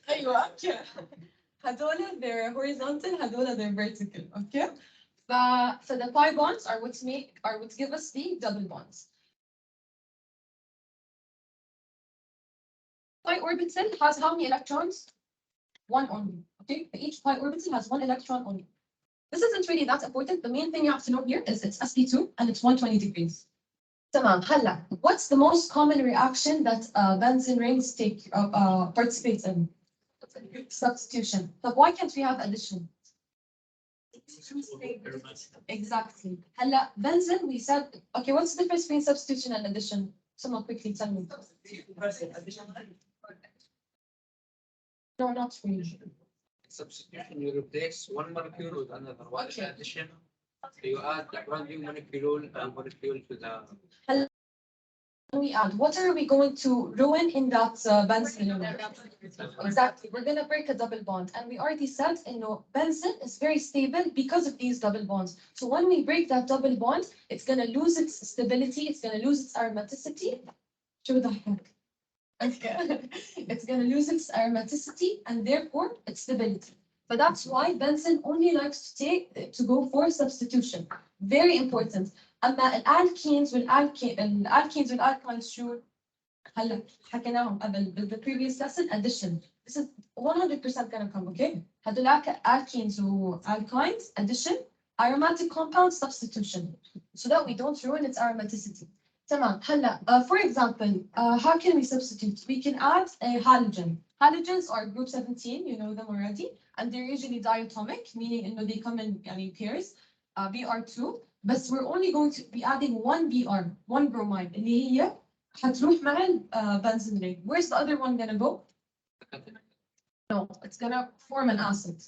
أيوة. هذول they're horizontal, هذول they're vertical. Okay? So the pi bonds are what give us the double bonds. Pi orbital has how many electrons? One only. Okay, each pi orbital has one electron only. This isn't really that important. The main thing you have to know here is it's sp2 and it's 120 degrees. تمام. هلا, what's the most common reaction that benzene rings participate in? Substitution. But why can't we have addition? Exactly. هلا, benzene, we said, okay, what's the difference between substitution and addition? Someone quickly tell me. No, not really. Substitution, you replace one molecule with another. What is Okay. addition? You add one new molecule to the. We add, what are we going to ruin in that benzene? Exactly, we're going to break a double bond, and we already said, benzene is very stable because of these double bonds. So when we break that double bond, it's going to lose its stability, it's going to lose its aromaticity. It's going to lose its aromaticity and therefore its stability. But that's why benzene only likes to go for substitution. Very important. أما الالكينز والالكينز شو هلا حكيناهم قبل the previous lesson addition. This is 100% gonna come, okay? هذولاك alkenes و alkynes addition, aromatic compounds substitution, so that we don't ruin its aromaticity. تمام. هلا for example, how can we substitute? We can add a halogen. Halogens are group 17, you know them already, and they're usually diatomic, meaning they come in pairs, Br2. But we're only going to be adding one Br, one bromine, اللي هي حتروح مع benzene ring. Where's the other one gonna go? No, it's gonna form an acid.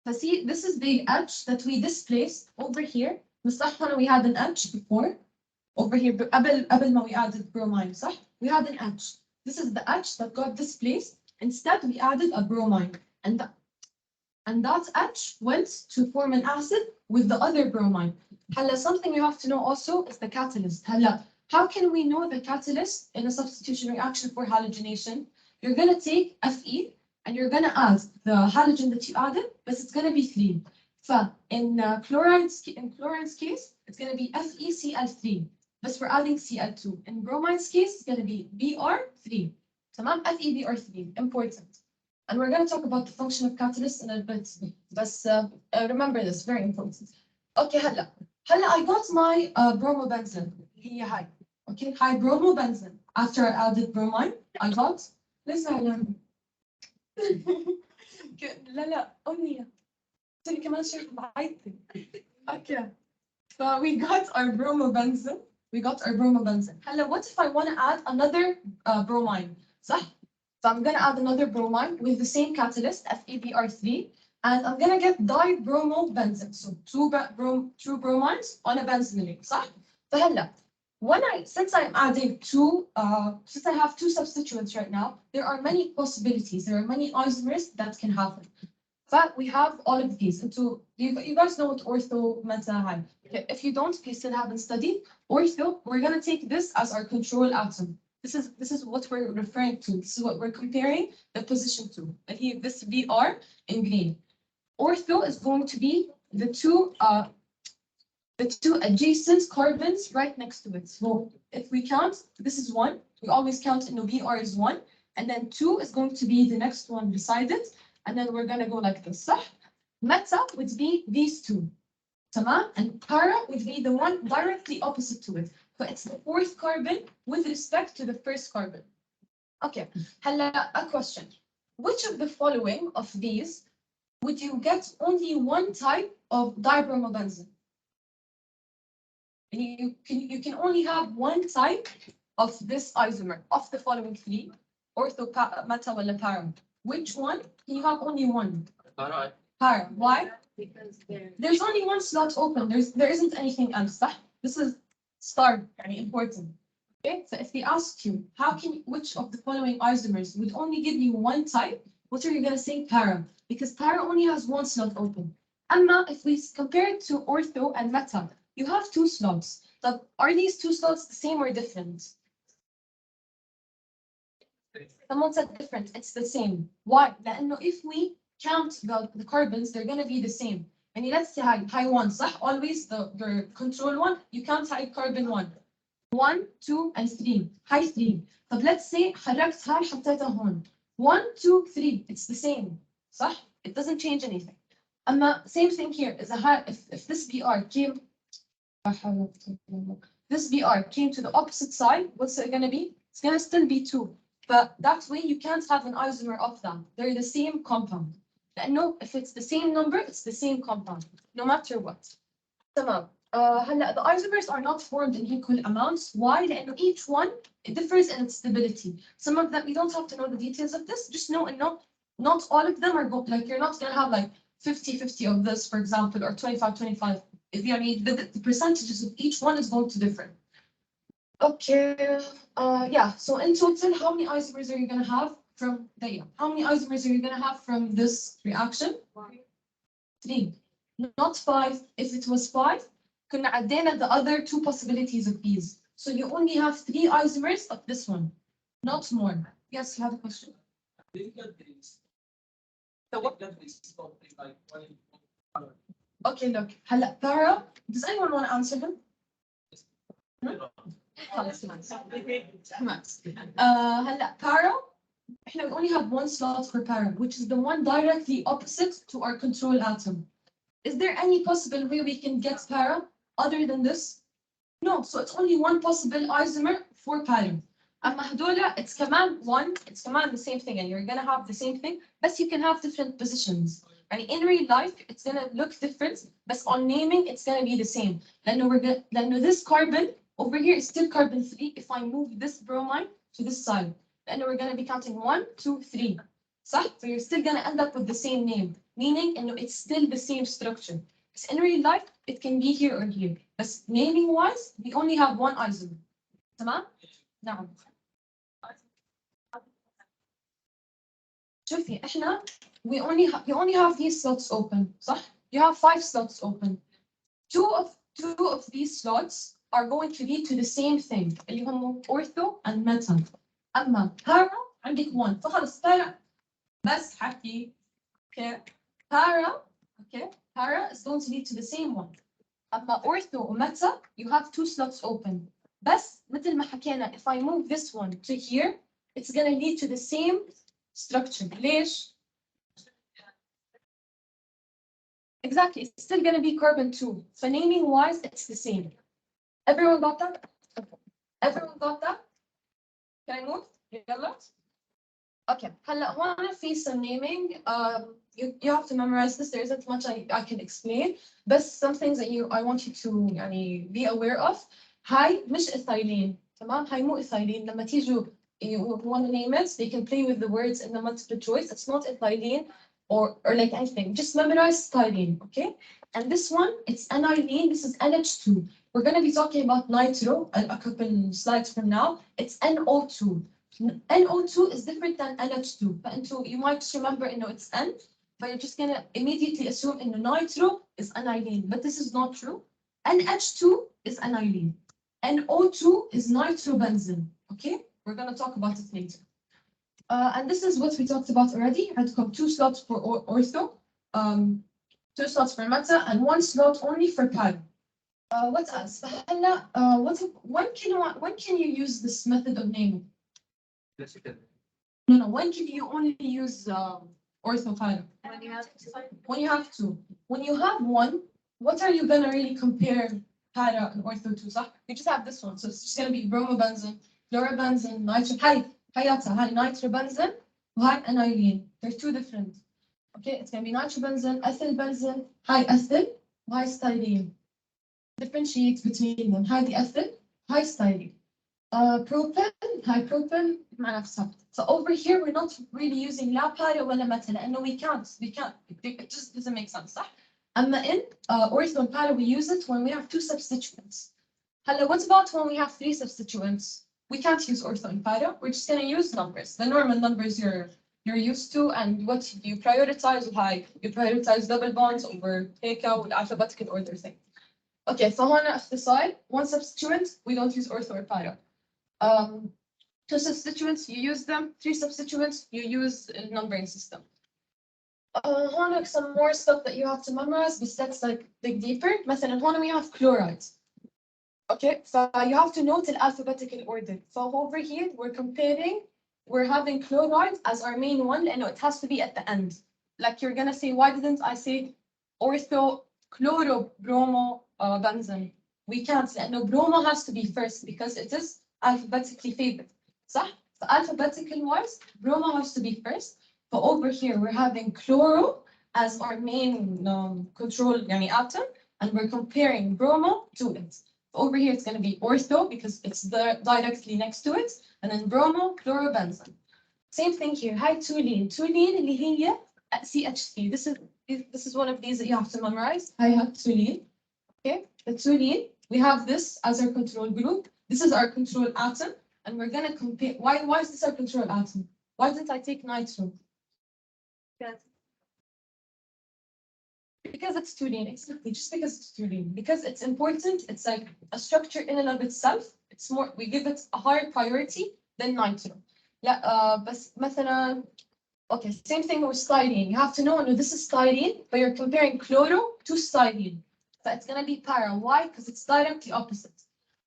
So see, this is the H that we displaced over here. We had an H before. Over here, قبل ما we added bromine, صح? We had an H. This is the H that got displaced. Instead, we added a bromine, and that H went to form an acid with the other bromine. هلا, something you have to know also is the catalyst. هلا, how can we know the catalyst in a substitution reaction for halogenation? You're going to take Fe and you're going to add the halogen that you added, but it's going to be 3. So in chlorine's case, it's going to be FeCl3, but we're adding Cl2. In bromine's case, it's going to be Br3. تمام? FeBr3, important. And we're going to talk about the function of catalyst in a bit, but remember this, very important. Okay, هلا I got my bromobenzene. هي هاي. Okay, high bromobenzene. After I added bromine, I got. لسه لا أمنية. ترى كمان شيء بعيدتي. Okay. So we got our bromobenzene. هلا, what if I want to add another bromine? صح? So I'm going to add another bromine with the same catalyst, FeBr3, and I'm going to get dibromobenzene. So two bromines on a benzene ring, صح? فهلا, since I'm adding since I have two substituents right now, there are many possibilities. There are many isomers that can happen. But we have all of these. And you guys know what ortho meta. If you don't, you still haven't studied ortho. We're going to take this as our control atom. This is what we're referring to. This is what we're comparing the position to. And here, this Br in green. Ortho is going to be the two adjacent carbons right next to it. So if we count, this is 1. We always count Br is 1. And then 2 is going to be the next one beside it. And then we're going to go like this. صح? Meta would be these two. تمام? And para would be the one directly opposite to it. So it's the 4th carbon with respect to the 1st carbon. Okay. هلا, a question. Which of the following of these would you get only one type of dibromobenzene? And you can only have one type of this isomer of the following 3, ortho, meta, wala para. Which one? Can you have only one? Para. Why? Because there's only one slot open. There isn't anything else. صح? This is star, important. Okay, so if they ask you, which of the following isomers would only give you one type, what are you going to say? Para, because para only has one slot open. Amma, if we compare it to ortho and meta, you have 2 slots. But are these 2 slots the same or different? Someone said different. It's the same. Why? لأنه if we count the carbons, they're going to be the same. يعني let's say high 1 صح always your control one you can't hide carbon 1 1 2 and 3 high 3 طب let's say حركت هاي حطيتها هون 1 2 3 it's the same صح it doesn't change anything أما same thing here is if this BR came this BR came to the opposite side what's it going to be it's going to still be 2 but that way you can't have an isomer of them they're the same compound لأنه if it's the same number it's the same compound no matter what تمام هلا the isomers are not formed in equal amounts why لأنه each one it differs in its stability some of them you don't have to know the details of this just know not all of them are like you're not going to have like 50-50 of this for example or 25-25 the percentages of each one is going to differ okay yeah so in total how many isomers are you going to have from how many isomers are you going to have from this reaction 3 not 5 if it was 5 كنا عدينا the other 2 possibilities of these so you only have 3 isomers of this one not more yes you have a question so what okay look هلا para does anyone want to answer him خلاص Max هلا para احنا we only have one slot for para which is the one directly opposite to our control atom is there any possible way we can get para other than this no so it's only one possible isomer for para أما هدول it's كمان one it's كمان the same thing and you're gonna have the same thing but you can have different positions يعني in real life it's gonna look different but on naming it's gonna be the same لأنه this carbon over here is still carbon 3 if I move this bromine to this side لأنه we're gonna be counting 1 2 3 صح so you're still gonna end up with the same name meaning إنه it's still the same structure but in real life it can be here or here but naming wise we only have one isomer تمام نعم شوفي احنا you only have these slots open صح you have 5 slots open two of these slots are going to lead to the same thing اللي هم ortho and meta أما para عندك 1 فخلص para بس حكي okay para is going to lead to the same one أما ortho و meta you have 2 slots open بس مثل ما حكينا if I move this one to here it's going to lead to the same structure ليش exactly it's still going to be carbon 2 so naming wise it's the same everyone got that can I move يلا okay هلا هون في some naming you have to memorize this there isn't much I can explain but some things that I want you to يعني be aware of هاي مش ethylene تمام هاي مو ethylene لما تيجوا you want to name it they can play with the words in the multiple choice it's not ethylene or like anything just memorize styrene okay and this one it's aniline this is NH2 we're going to be talking about nitro a couple slides from now it's NO2 NO2 is different than NH2 but you might just remember it's N but you're just going to immediately assume nitro is aniline but this is not true NH2 is aniline NO2 is nitrobenzene okay we're going to talk about it later and this is what we talked about already عندكم 2 slots for ortho 2 slots for meta and 1 slot only for para what else هلا when can you use this method of naming no when can you only use ortho para when you have 2 when you have 1 what are you going to really compare para and ortho to صح you just have this one so it's just going to be bromobenzene chlorobenzene nitric حياتها هاي nitrobenzene وهاي aniline they're 2 different okay it's going to be nitrobenzene ethylbenzene هاي ethyl وهاي styrene differentiate between them هاي ethyl هاي styrene propane هاي propane مع نفسها so over here we're not really using لا para ولا meta لأنه we can't it just doesn't make sense صح أما in ortho and para we use it when we have 2 substituents هلا what about when we have 3 substituents we can't use ortho and para. We're just going to use numbers, the normal numbers you're used to, and what you prioritize high. You prioritize double bonds over هيك alphabetical order thing. Okay, فهنا اختصار 1 substituent we don't use ortho or para. 2 substituents you use them. 3 substituents you use a numbering system. هون some more stuff that you have to memorize but let's like dig deeper. مثلا هون we have chloride. Okay, so you have to note the alphabetical order. So over here we're having chloride as our main one and it has to be at the end. Like you're gonna say, why didn't I say orthochlorobromo benzene? We can't, no, bromo has to be first because it is alphabetically favored. So alphabetical wise, bromo has to be first. But over here, we're having chloro as our main control atom, and we're comparing bromo to it. Over here, it's going to be ortho because it's directly next to it, and then bromo, chlorobenzene. Same thing here. Hi, toluene. Toluene اللي هي CH3. This is one of these that you have to memorize. Hi, toluene. Okay, the toluene. We have this as our control group. This is our control atom, and we're going to compare. Why is this our control atom? Why didn't I take nitro? Because it's toluene, exactly. Just because it's toluene. Because it's important. It's like a structure in and of itself. It's more. We give it a higher priority than nitro. لا بس مثلا. Okay, same thing with styrene. You have to know, no, this is styrene, but you're comparing chloro to styrene. So it's going to be para. Why? Because it's directly opposite.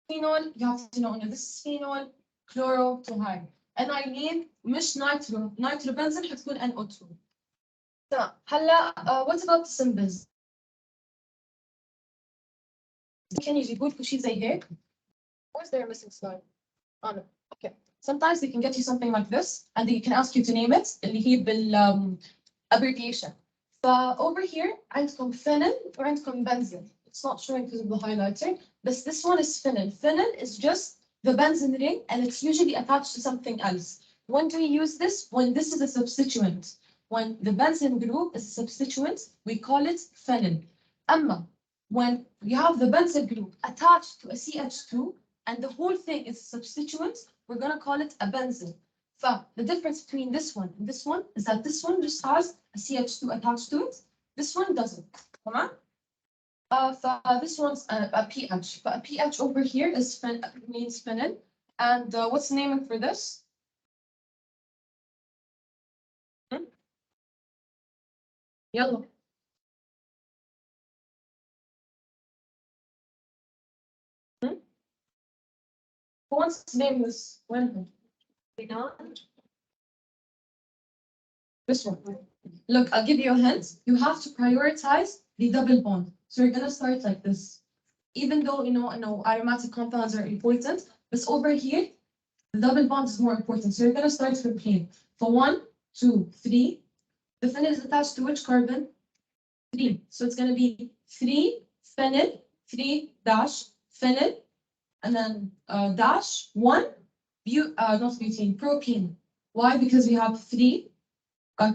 Phenol, you have to know, no, this is phenol, chloro to high. Aniline مش nitro. Nitrobenzene حتكون NO2. تمام. هلا what about the symbols? كان يجيبوا لكم شيء زي هيك. Where's there a missing slide? Oh no. Okay. Sometimes they can get you something like this, and they can ask you to name it اللي هي بال abbreviation. Over here عندكم phenyl وعندكم benzene. It's not showing because of the highlighter, but this one is phenyl. Phenyl is just the benzene ring, and it's usually attached to something else. When do we use this? When this is a substituent. When the benzene group is a substituent, we call it phenyl. Amma, when you have the benzene group attached to a CH2, and the whole thing is a substituent, we're going to call it a benzene. So the difference between this one and this one is that this one just has a CH2 attached to it. This one doesn't. Come on. This one's a pH. But a pH over here is means phenyl. And what's the naming for this? Yellow. Who wants to name this one? This one. Look, I'll give you a hint. You have to prioritize the double bond. So you're gonna start like this. Even though you know aromatic compounds are important, but over here, the double bond is more important. So you're gonna start from here. For 1, 2, 3. The phenyl is attached to which carbon? 3. So it's gonna be 3 phenyl, 3 dash phenyl, and then dash 1 not butane, propene. Why? Because we have 3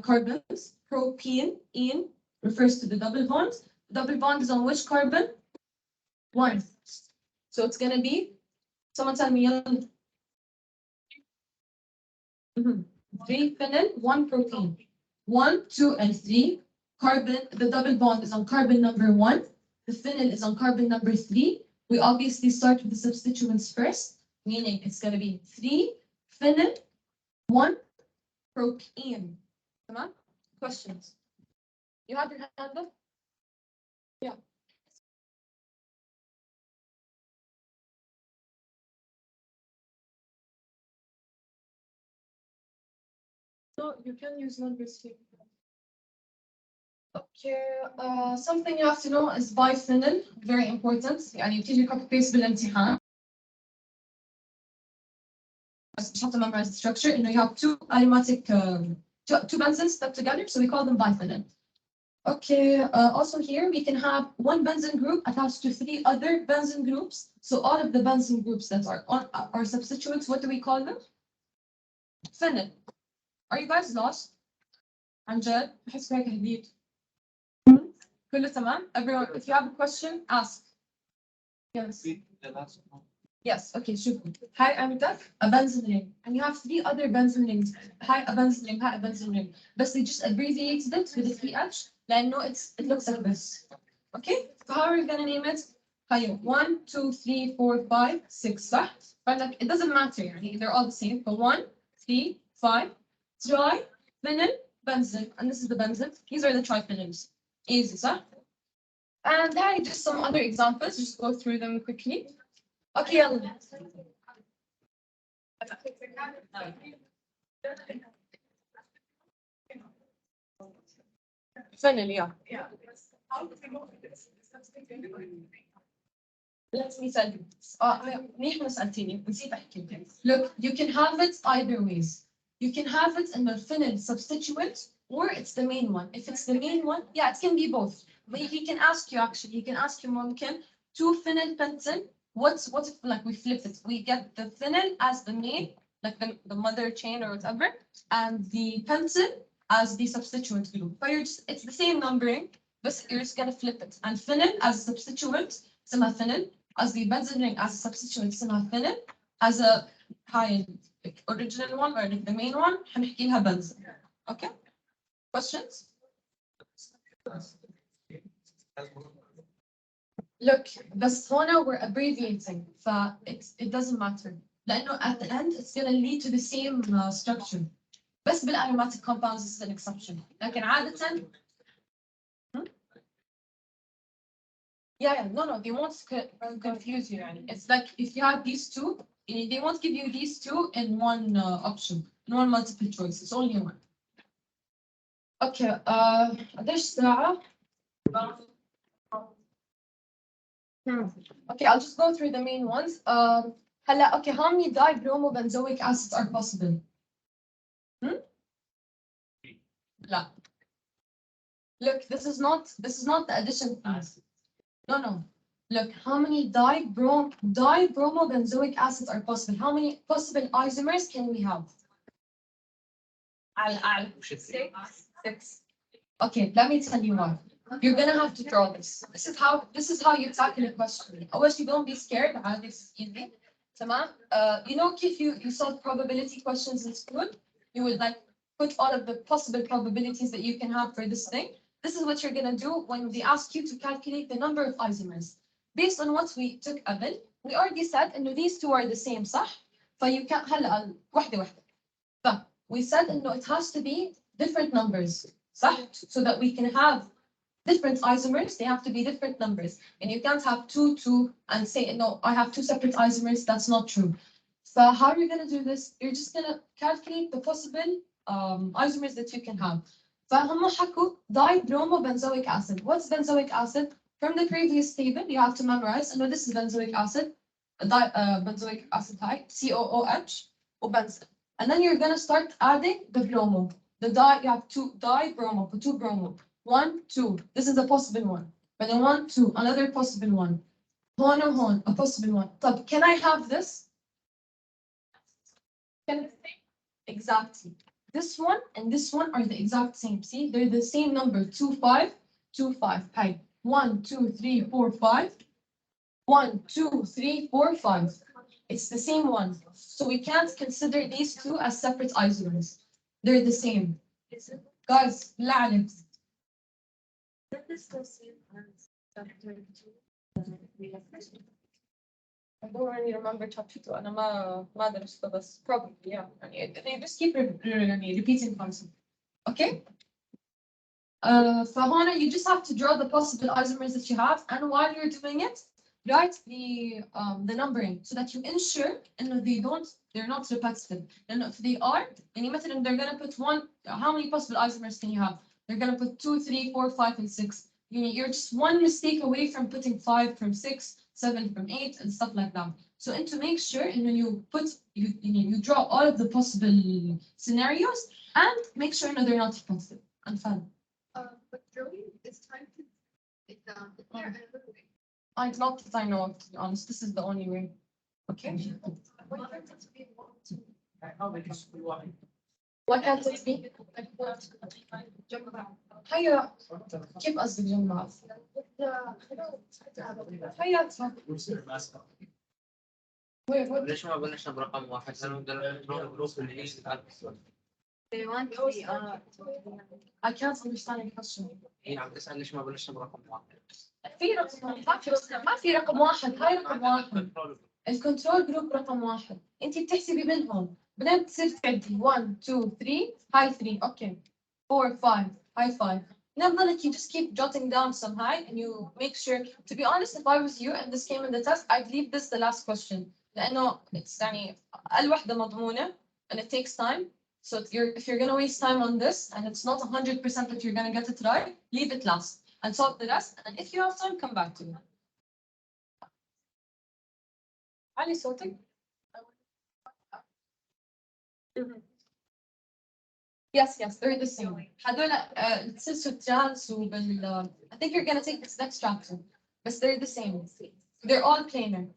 carbons. Propene in refers to the double bond. The double bond is on which carbon? 1. So it's going to be, someone tell me, 3 phenyl, 1 propene. 1, 2, and 3. Carbon, the double bond is on carbon number 1. The phenyl is on carbon number 3. We obviously start with the substituents first, meaning it's going to be 3 phenyl, 1 propene. Come on, questions? You have your hand up? Yeah. No, you can use numbers here. Okay, something you have to know is biphenyl, very important. يعني بتيجي copy paste بالامتحان. بس مش have to memorize the structure. You know, you have two aromatic, two benzenes stuck together, so we call them biphenyl. Okay, also here we can have one benzene group attached to 3 other benzene groups. So all of the benzene groups that are on are substituents, what do we call them? Phenyl. Are you guys lost? عن جد بحس هيك هديت. كله تمام? Everyone, if you have a question, ask. Yes. Yes, okay, شوفوا. Hi, عندك a benzene ring, and you have 3 other benzene rings. Hi, a benzene ring, hi, a benzene ring. But they just abbreviated it with the pH. لأنه it looks like this. Okay, so how are we gonna name it? هيو 1, 2, 3, 4, 5, 6 صح؟ But like it doesn't matter يعني they're all the same. But 1, 3, 5, dry, phenyl, benzene, and this is the benzene. These are the triphenyls. Easy, صح? And then just some other examples, just go through them quickly. Okay, يلا. Phenyl, yeah. Let me tell you. منيح ما سألتيني نسيت أحكي لك. Look, you can have it either ways. You can have it in the phenyl substituent or it's the main one. If it's the main one, yeah, it can be both. But he can ask you actually, he can ask you ممكن 2 phenyl pentane. What if like we flip it? We get the phenyl as the main, like the mother chain or whatever, and the pentane as the substituent group. But it's the same numbering, but you're just gonna flip it. And phenyl as a substituent, اسمها phenyl. As the benzene ring as a substituent اسمها phenyl. As a high original one or the main one حنحكي لها benzene. Okay? Questions? Look, بس هنا we're abbreviating, it doesn't matter. لأنه at the end it's gonna lead to the same structure. بس بالaromatic compounds is an exception. لكن عادة Yeah, no, they won't confuse you. It's like if you have these two, they won't give you these two in one option, in one multiple choice. It's only one. Okay, قديش ساعة؟ Okay, I'll just go through the main ones. Okay, how many dibromobenzoic acids are possible? لا. Look, this is not the addition phase. No. Look, how many dibromobenzoic acids are possible? How many possible isomers can we have? Six. Okay, let me tell you why. You're gonna have to draw this. This is how you tackle a question. Always, you don't be scared. This is easy. تمام. You know, if you solve probability questions in school, you would like put all of the possible probabilities that you can have for this thing. This is what you're gonna do when they ask you to calculate the number of isomers. Based on what we took قبل, we already said إنه these two are the same, صح? فyou can't هلا واحدة. We said إنه it has to be different numbers, صح? So that we can have different isomers, they have to be different numbers. And you can't have two and say, no, I have two separate isomers. That's not true. So how are you going to do this? You're just going to calculate the possible isomers that you can have. فهم حكوا dibromobenzoic acid. What's benzoic acid? From the previous table, you have to memorize. I know this is benzoic acid, benzoic acid type, COOH, or benzene. And then you're going to start adding the bromo. You have two dibromo, two bromo. 1, 2. This is a possible one. But then 1, 2, another possible one. Hon, a possible one. طب, can I have this? Exactly. This one and this one are the exact same. See, they're the same number. 2, 5, 2, 5. Hey, 1, 2, 3, 4, 5. 1, 2, 3, 4, 5. It's the same one. So we can't consider these two as separate isomers. They're the same. Guys, لا That is the same as chapter 2. I don't really remember chapter 2. أنا ما درسته بس probably yeah. They just keep repeating concept. Okay. فهنا you just have to draw the possible isomers that you have, and while you're doing it, write the numbering so that you ensure إنه they're not repetitive. And if they are, يعني مثلا they're gonna put one. How many possible isomers can you have? They're gonna put 2, 3, 4, 5, and 6. You're just one mistake away from putting 5 from 6, 7 from 8, and stuff like that. So, and to make sure, you draw all of the possible scenarios and make sure they're not repetitive and fun. But drawing is time to Not that I know of, to be honest. This is the only way. Okay. Why can't it be? هيا كيف قصدك جمع؟ هيا ليش ما بلشنا برقم واحد؟ هل نقدر نروح They want to be I can't understand your question. هي عم تسأل ليش ما بلشنا برقم واحد؟ في رقم ما في رقم واحد، هاي رقم واحد. الكنترول جروب رقم واحد. أنت بتحسبي منهم، بعدين بتصير تعدي 1 2 3 هاي 3 أوكي. 4, 5, high 5. Nevertheless, you just keep jotting down some high and you make sure. To be honest, if I was you and this came in the test, I'd leave this the last question. لأنه it's يعني أقل وحدة مضمونة and it takes time. So if you're gonna waste time on this and it's not 100% that you're gonna get it right, leave it last and solve the rest. And if you have time, come back to it. علي صوتك. Yes, they're the same. هدول السلسلة trans وبال I think you're gonna take this next chapter, but they're the same. They're all planar.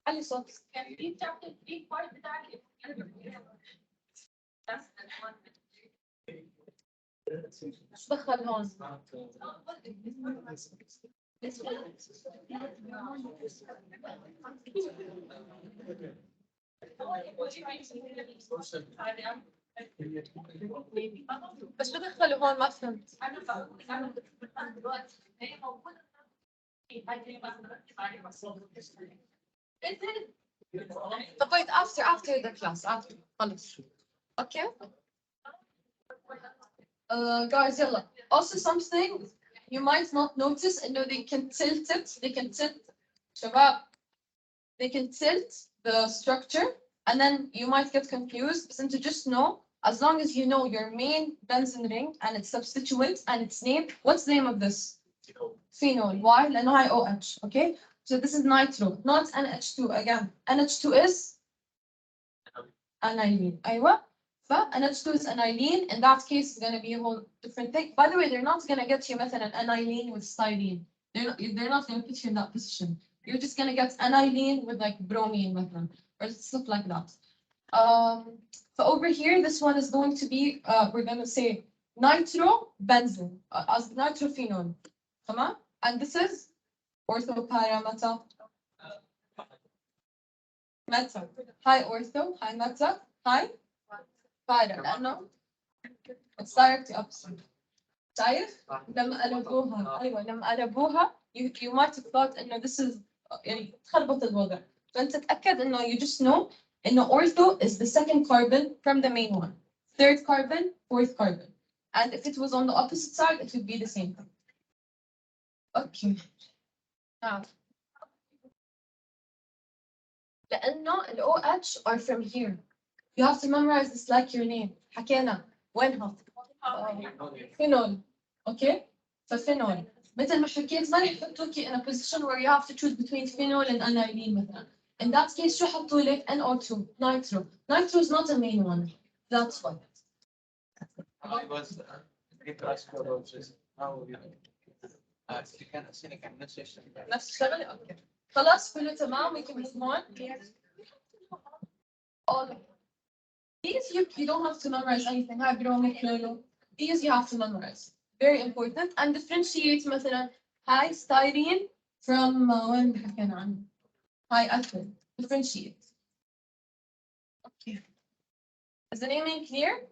علي صوتك. شو دخل هون؟ بس شو دخلوا هون ما فهمت. طب wait after the class after خلص. Okay. Guys يلا. Also something you might not notice إنه they can tilt it. They can tilt شباب. They can tilt the structure and then you might get confused. But to just know, as long as you know your main benzene ring and its substituent and its name, what's the name of this? Phenol. Why? لأنه هاي OH. Okay. So this is nitro, not NH2 again. NH2 is aniline. أيوة. NH2 is aniline. In that case, it's going to be a whole different thing. By the way, they're not going to get you مثلا aniline with styrene. They're not going to put you in that position. You're just going to get aniline with like bromine مثلا or stuff like that. So over here, this one is going to be, we're going to say nitrobenzene as nitrophenol. Come on. And this is orthoparameta. Meta. High ortho, high meta, high para. لأنه it's directly opposite. تعرف؟ لما قلبوها أيوة لما قلبوها you might have thought إنه this is يعني تخربط الوضع. فأنت تأكد إنه you just know إنه ortho is the second carbon from the main one. Third carbon, fourth carbon. And if it was on the opposite side, it would be the same thing. Okay. Now. لأنه ال OH are from here. You have to memorize this like your name. حكينا وينها؟ phenol. Okay? فphenol. مثل ما حكيت ما رح يحطوكي in a position where you have to choose between phenol and aniline مثلا. In that case شو حطوا لك NO2 nitro. Nitro is not a main one. That's why. I was about this. How نفس الشغلة؟ أوكي. خلاص كله تمام we can move on. All these you don't have to memorize anything. Hydrogenation. These you have to memorize. Very important. And differentiate مثلا high styrene from وين حكينا عنه؟ High ethylene. Differentiate. Okay. Is the naming clear?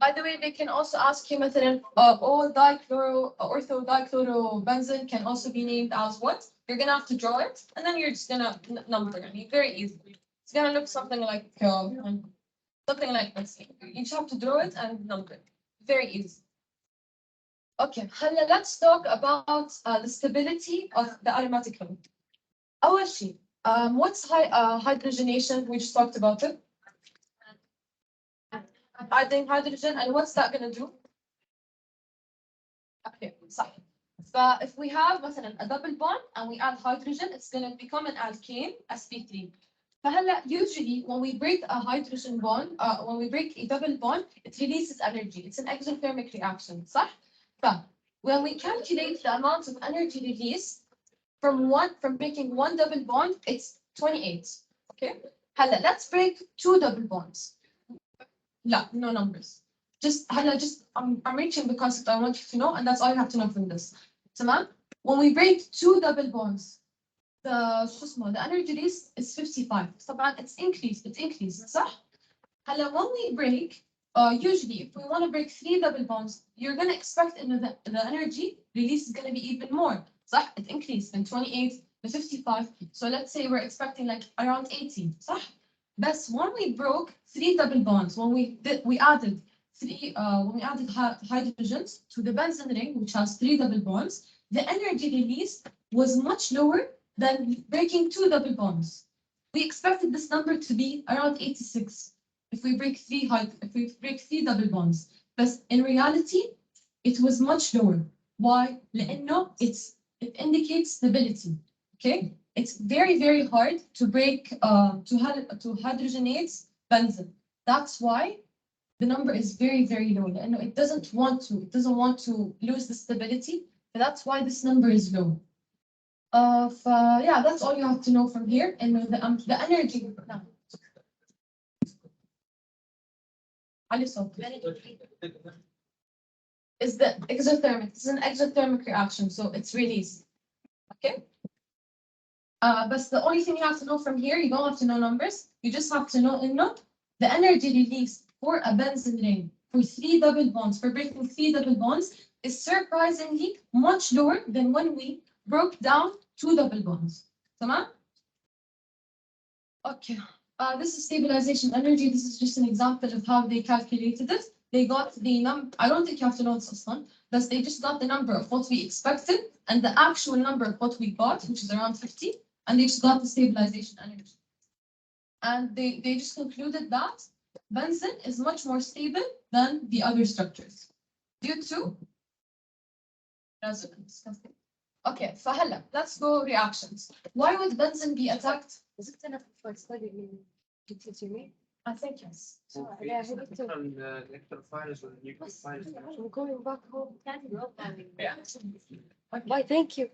By the way, they can also ask you مثلا all ortho dichlorobenzene can also be named as what? You're gonna have to draw it, and then you're just gonna number it. Very easy. It's gonna look something like this. You just have to draw it and number it. Very easy. Okay, let's talk about the stability of the aromatic compound. أول شيء, what's hydrogenation? We just talked about it. Adding hydrogen, and what's that gonna do? Okay, صح. So if we have مثلا a double bond and we add hydrogen, it's gonna become an alkane, sp3. فهلا usually when we break a hydrogen bond, when we break a double bond, it releases energy. It's an exothermic reaction, صح? But when we calculate the amount of energy released from breaking one double bond, it's 28. Okay? هلا let's break two double bonds. No numbers. I'm reaching the concept I want you to know, and that's all you have to know from this. تمام? When we break two double bonds, the energy release is 55. طبعا it's increased, صح? هلا when we break, usually if we want to break three double bonds, you're gonna expect the energy release is gonna be even more. صح? It increased from 28 to 55. So let's say we're expecting like around 80, صح? But when we broke 3 double bonds, when we added hydrogens to the benzene ring, which has 3 double bonds, the energy released was much lower than breaking 2 double bonds. We expected this number to be around 86 if we break 3 double bonds. But in reality, it was much lower. Why? لأنه it indicates stability. Okay? It's very, very hard to break to hydrogenate benzene. That's why the number is very, very low. لأنه it doesn't want to lose the stability. That's why this number is low. Yeah, that's all you have to know from here. And the energy. No. Is the exothermic. It's an exothermic reaction, so it's released. Okay. But the only thing you have to know from here, you don't have to know numbers. You just have to know the energy released for a benzene ring for 3 double bonds, for breaking 3 double bonds, is surprisingly much lower than when we broke down 2 double bonds. تمام? Okay. This is stabilization energy. This is just an example of how they calculated it. They got the number. I don't think you have to know this one, but they just got the number of what we expected and the actual number of what we got, which is around 50, and they just got the stabilization energy. And they just concluded that benzene is much more stable than the other structures due to resonance. Okay, فهلا let's go reactions. Why would benzene be attacked? Is it enough for studying GTG? I think yes. Yeah, I hope so. Electrophiles or nucleophiles. I'm going back home. Yeah. Why, thank you.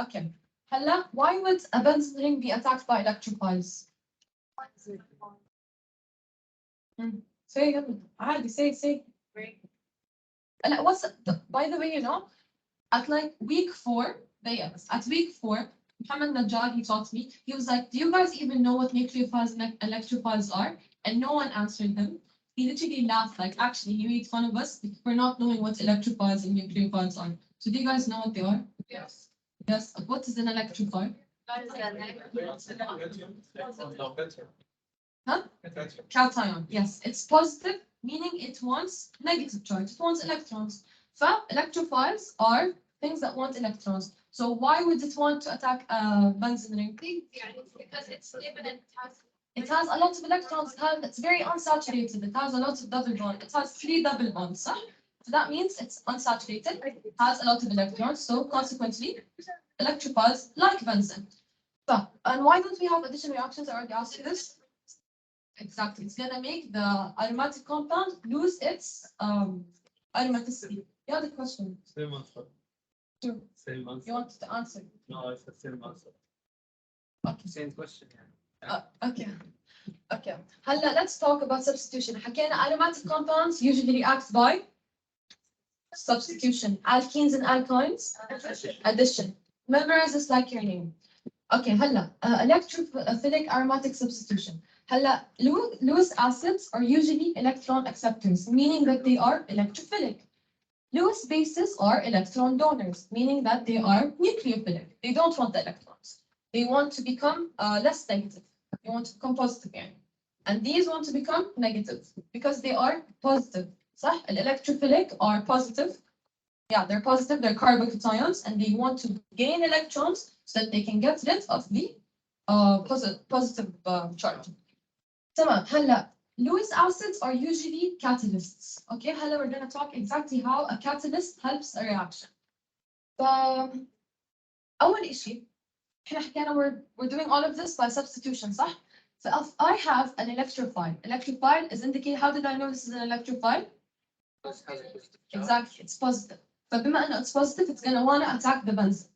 Okay. هلا why would a benzene ring be attacked by electrophiles? Say يلا عادي say. لا, by the way, you know, at like week 4, at week 4, Muhammad Najjar, he taught me, he was like, do you guys even know what nucleophiles and electrophiles are? And no one answered him. He literally laughed, like, actually, he made fun of us for not knowing what electrophiles and nucleophiles are. So do you guys know what they are? Yes. Yes. What is an electrophile? Huh? Cation. Yes. It's positive, meaning it wants negative charge. It wants electrons. So electrophiles are things that want electrons. So why would it want to attack a benzene ring? Because it's stable and It has a lot of electrons. It's very unsaturated. It has a lot of double bonds. It has 3 double bonds. So that means it's unsaturated. It has a lot of electrons. So consequently, electrophiles like benzene. So, and why don't we have addition reactions? I already asked you this. Exactly. It's gonna make the aromatic compound lose its aromaticity. You had a question. Same answer. Sure. Same answer. You wanted to answer. No, it's the same answer. Okay. Same question. Okay. هلا let's talk about substitution. حكينا aromatic compounds usually react by substitution. Alkenes and alkynes. Addition. Memorize this like your name. Okay. هلا electrophilic aromatic substitution. هلا Lewis acids are usually electron acceptors, meaning that they are electrophilic. Lewis bases are electron donors, meaning that they are nucleophilic. They don't want the electrons. They want to become less negative. They want to become positive again. And these want to become negative because they are positive. صح? Electrophilic are positive. Yeah, they're positive. They're carbocations, and they want to gain electrons so that they can get rid of the positive charge. تمام. هلا Lewis acids are usually catalysts. Okay, هلا we're going to talk exactly how a catalyst helps a reaction. أول شيء احنا حكينا we're doing all of this by substitution, صح? So if I have an electrophile is indicated. How did I know this is an electrophile? Exactly, it's positive. فبما إنه it's positive, it's going to want to attack the benzene.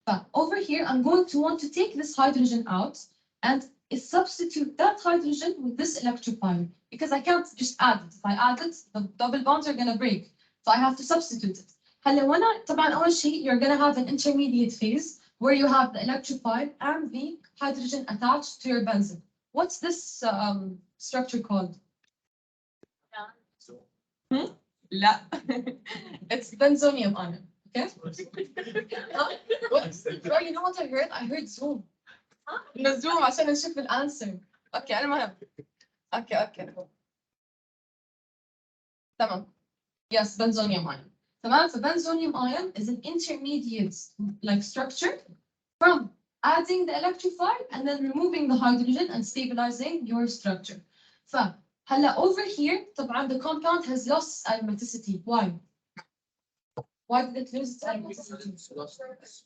But over here, I'm going to want to take this hydrogen out and substitute that hydrogen with this electrophile because I can't just add it. If I add it, the double bonds are going to break. So I have to substitute it. هلا وانا طبعا أول شيء you're going to have an intermediate phase where you have the electrophile and the hydrogen attached to your benzene. What's this structure called? لا. It's Benzonium Ion. Okay? What? Bro, you know what I heard? I heard Zoom. No Zoom عشان نشوف الانسر. اوكي المهم اوكي تمام. Yes, benzonium ion. تمام. So benzonium ion is an intermediate like structure from adding the electrophile and then removing the hydrogen and stabilizing your structure. فهلا over here طبعا the compound has lost aromaticity. Why? Why did it lose its aromaticity?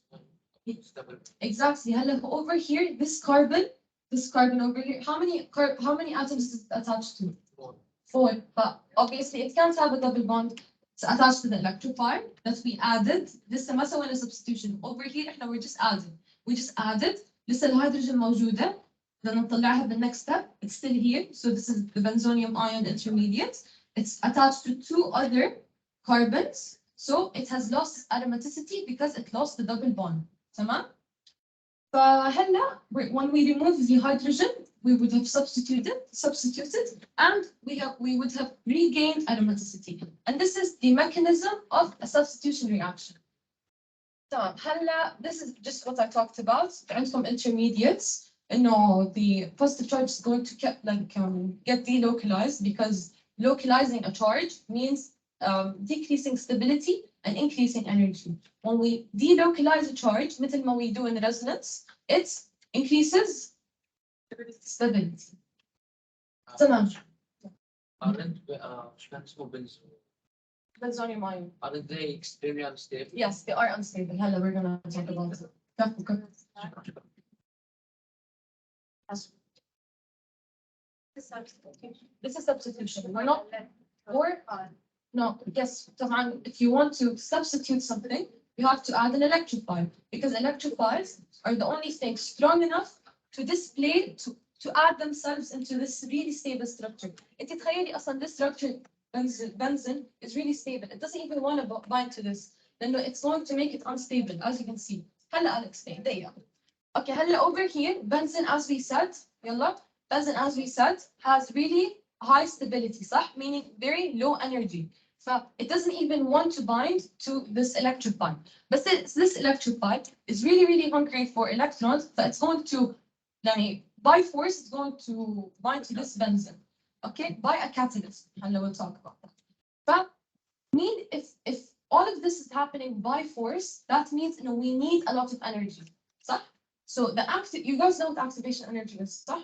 Exactly. هلا over here this carbon over here, how many atoms is it attached to? 4. But obviously it can't have a double bond. It's attached to the electrophile that we added. لسه ما سوينا substitution. Over here احنا we're just adding. We just added. لسه الهيدروجين موجودة. بدنا نطلعها بالnext step. It's still here. So this is the benzonium ion intermediate. It's attached to 2 other carbons. So it has lost its aromaticity because it lost the double bond. تمام؟ فهلا when we remove the hydrogen, we would have substituted, and we would have regained aromaticity. And this is the mechanism of a substitution reaction. تمام. هلا this is just what I talked about. عندكم intermediates. No, the positive charge is going to get delocalized because localizing a charge means decreasing stability and increasing energy. When we delocalize a charge, مثل ما we do in resonance, it increases stability. تمام. Benzonium ion. Aren't they extremely unstable? Yes, they are unstable. هلا we're gonna talk about it. This is substitution. We're not or no. Yes, طبعا if you want to substitute something, you have to add an electrophile because electrophiles are the only thing strong enough to display to add themselves into this really stable structure. انت تخيلي اصلا this structure benzene is really stable. It doesn't even want to bind to this. Then it's going to make it unstable, as you can see. هلا I'll explain. There. Okay, هلا over here, benzene as we said, يلا, benzene as we said has really high stability, صح? Meaning very low energy. So it doesn't even want to bind to this electrophile. But this electrophile is really hungry for electrons, so it's going to, by force, it's going to bind to this benzene. Okay, by a catalyst. And we'll talk about that. But if all of this is happening by force, that means we need a lot of energy. So you guys know what activation energy is, صح?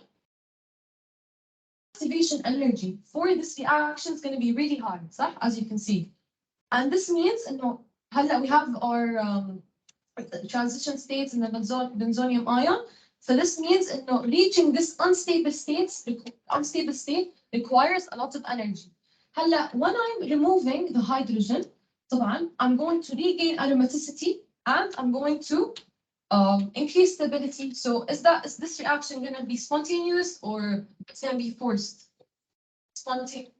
Activation energy for this reaction is going to be really high, صح? As you can see. And this means we have our transition states in the benzonium ion. So this means reaching this unstable state requires a lot of energy. When I'm removing the hydrogen, طبعا, I'm going to regain aromaticity and I'm going to increase stability. So is this reaction going to be spontaneous or it's going to be forced? Spontaneous.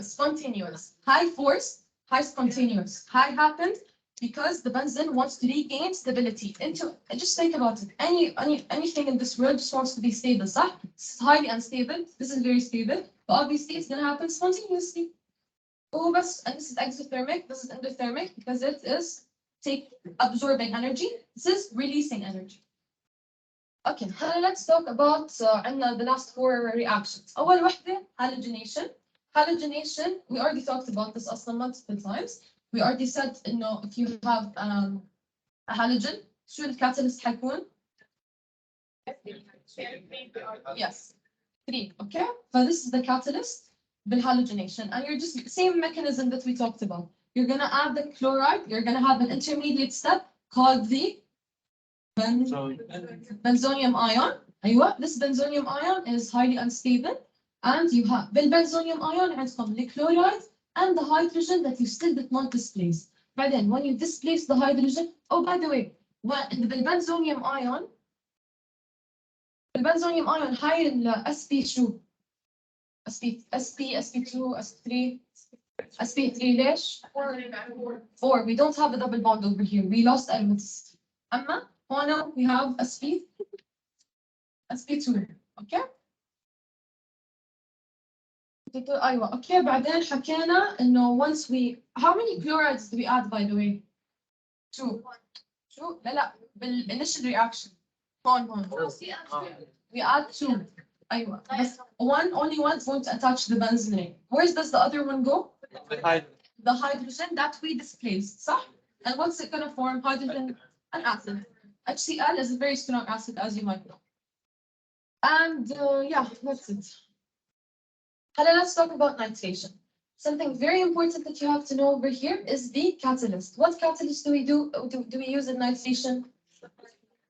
Spontaneous. High force, high spontaneous. High happened because the benzene wants to regain stability. Just think about it. Anything in this world just wants to be stable, صح? This is highly unstable. This is very stable. But obviously it's going to happen spontaneously. Oh, and this is exothermic. This is endothermic because it is absorbing energy. This is releasing energy. Okay, let's talk about the last 4 reactions. أول وحدة halogenation. Halogenation, we already talked about this أصلا multiple times. We already said if you have a halogen, شو الكاتاليست حيكون؟ Yes, 3. Okay, so this is the catalyst. Halogenation, and you're just same mechanism that we talked about. You're gonna add the chloride. You're gonna have an intermediate step called the benzonium ion. This benzonium ion is highly unstable, and you have benzonium ion عندكم the chloride and the hydrogen that you still did not displace. But then when you displace the hydrogen, oh by the way, the benzonium ion high in sp شو? sp2, sp3, sp3 ليش؟ 4. We don't have a double bond over here. We lost aromaticity. أما هنا we have sp2. Okay? أيوة. Okay. بعدين حكينا once how many chlorides do we add by the way? 2. لا بالinitial reaction. هون we add two. أيوة. بس only one is going to attach the benzene. Where does the other one go? The hydrogen that we displaced, صح? And what's it gonna form? Hydrogen and acid. HCl is a very strong acid, as you might know. And yeah, that's it. Now let's talk about nitration. Something very important that you have to know over here is the catalyst. What catalyst do we use in nitration?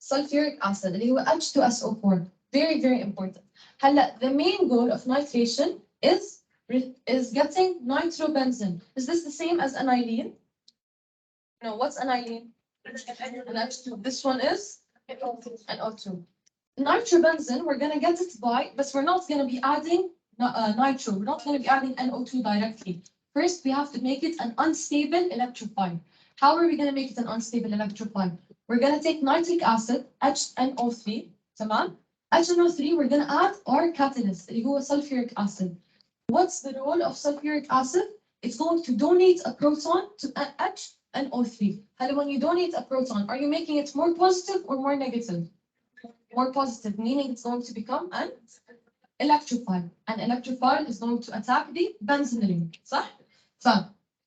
Sulfuric acid, اللي هو H2SO4. Very, very important. The main goal of nitration is getting nitrobenzene. Is this the same as aniline? No, what's aniline? An H2. This one is an O2. Nitrobenzene, we're going to get it by, but we're not going to be adding nitro. We're not going to be adding NO2 directly. First, we have to make it an unstable electrophile. How are we going to make it an unstable electrophile? We're going to take nitric acid, HNO3, تمام? HNO3, we're going to add our catalyst, اللي هو sulfuric acid. What's the role of sulfuric acid? It's going to donate a proton to HNO3. And when you donate a proton, are you making it more positive or more negative? More positive, meaning it's going to become an electrophile. An electrophile is going to attack the benzene ring, صح? So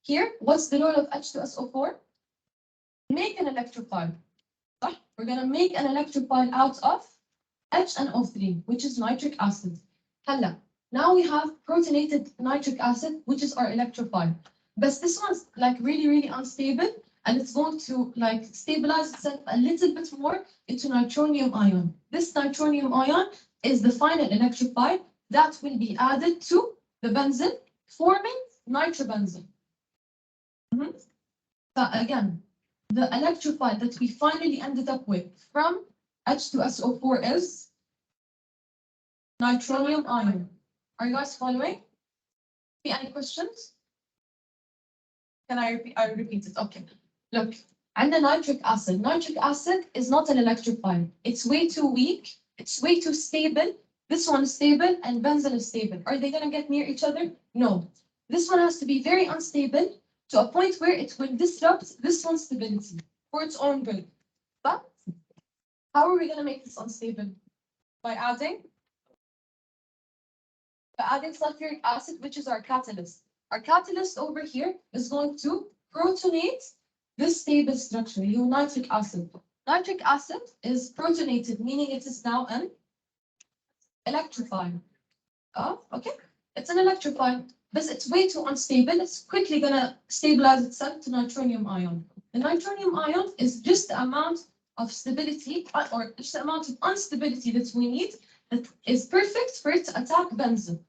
here, what's the role of H2SO4? Make an electrophile. صح? We're going to make an electrophile out of HNO3, which is nitric acid. Now we have protonated nitric acid, which is our electrophile. But this one's like really, really unstable, and it's going to like stabilize itself a little bit more into nitronium ion. This nitronium ion is the final electrophile that will be added to the benzene, forming nitrobenzene. So again, the electrophile that we finally ended up with from H2SO4 is nitronium ion. Are you guys following? Any questions? Can I repeat? I repeat it. Okay. Look, and the nitric acid. Nitric acid is not an electrophile. It's way too weak. It's way too stable. This one is stable and benzene is stable. Are they going to get near each other? No. This one has to be very unstable to a point where it will disrupt this one's stability for its own good. But how are we going to make this unstable? By adding sulfuric acid, which is our catalyst. Our catalyst over here is going to protonate this stable structure, nitric acid. Nitric acid is protonated, meaning it is now an electrophile. Okay, it's an electrophile, but it's way too unstable. It's quickly going to stabilize itself to nitronium ion. The nitronium ion is just the amount of stability or just the amount of instability that we need that is perfect for it to attack benzene.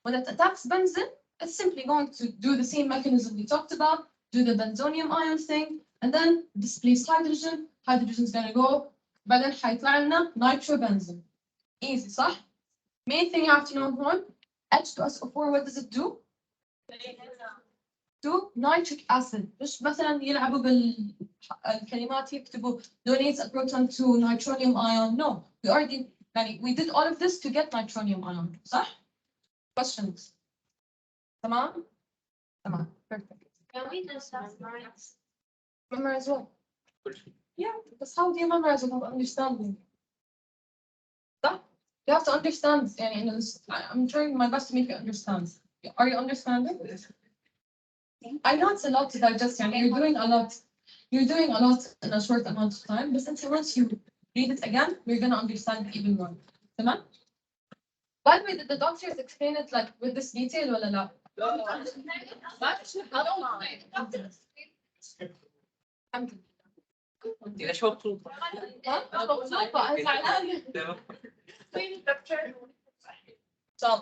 When it attacks benzene, it's simply going to do the same mechanism we talked about, do the benzonium ion thing, and then displace hydrogen. Hydrogen's going to go, بعدين حيطلع لنا nitrobenzene. Easy, صح? Main thing you have to know هون, H2SO4, what does it do? To nitric acid. مش مثلا يلعبوا بالكلمات يكتبوا donates a proton to nitronium ion. No, we did all of this to get nitronium ion. صح? Questions? تمام? تمام. Perfect. Can we just memorize? Memorize what? Yeah, because how do you memorize without understanding? صح? You have to understand. I'm trying my best to make you understand. Are you understanding? I know it's a lot to digest. You're doing a lot. You're doing a lot in a short amount of time. But once you read it again, you're gonna understand it even more. تمام? By the way, did the doctors explain it like with this detail ولا لا? ليش مبسوطة؟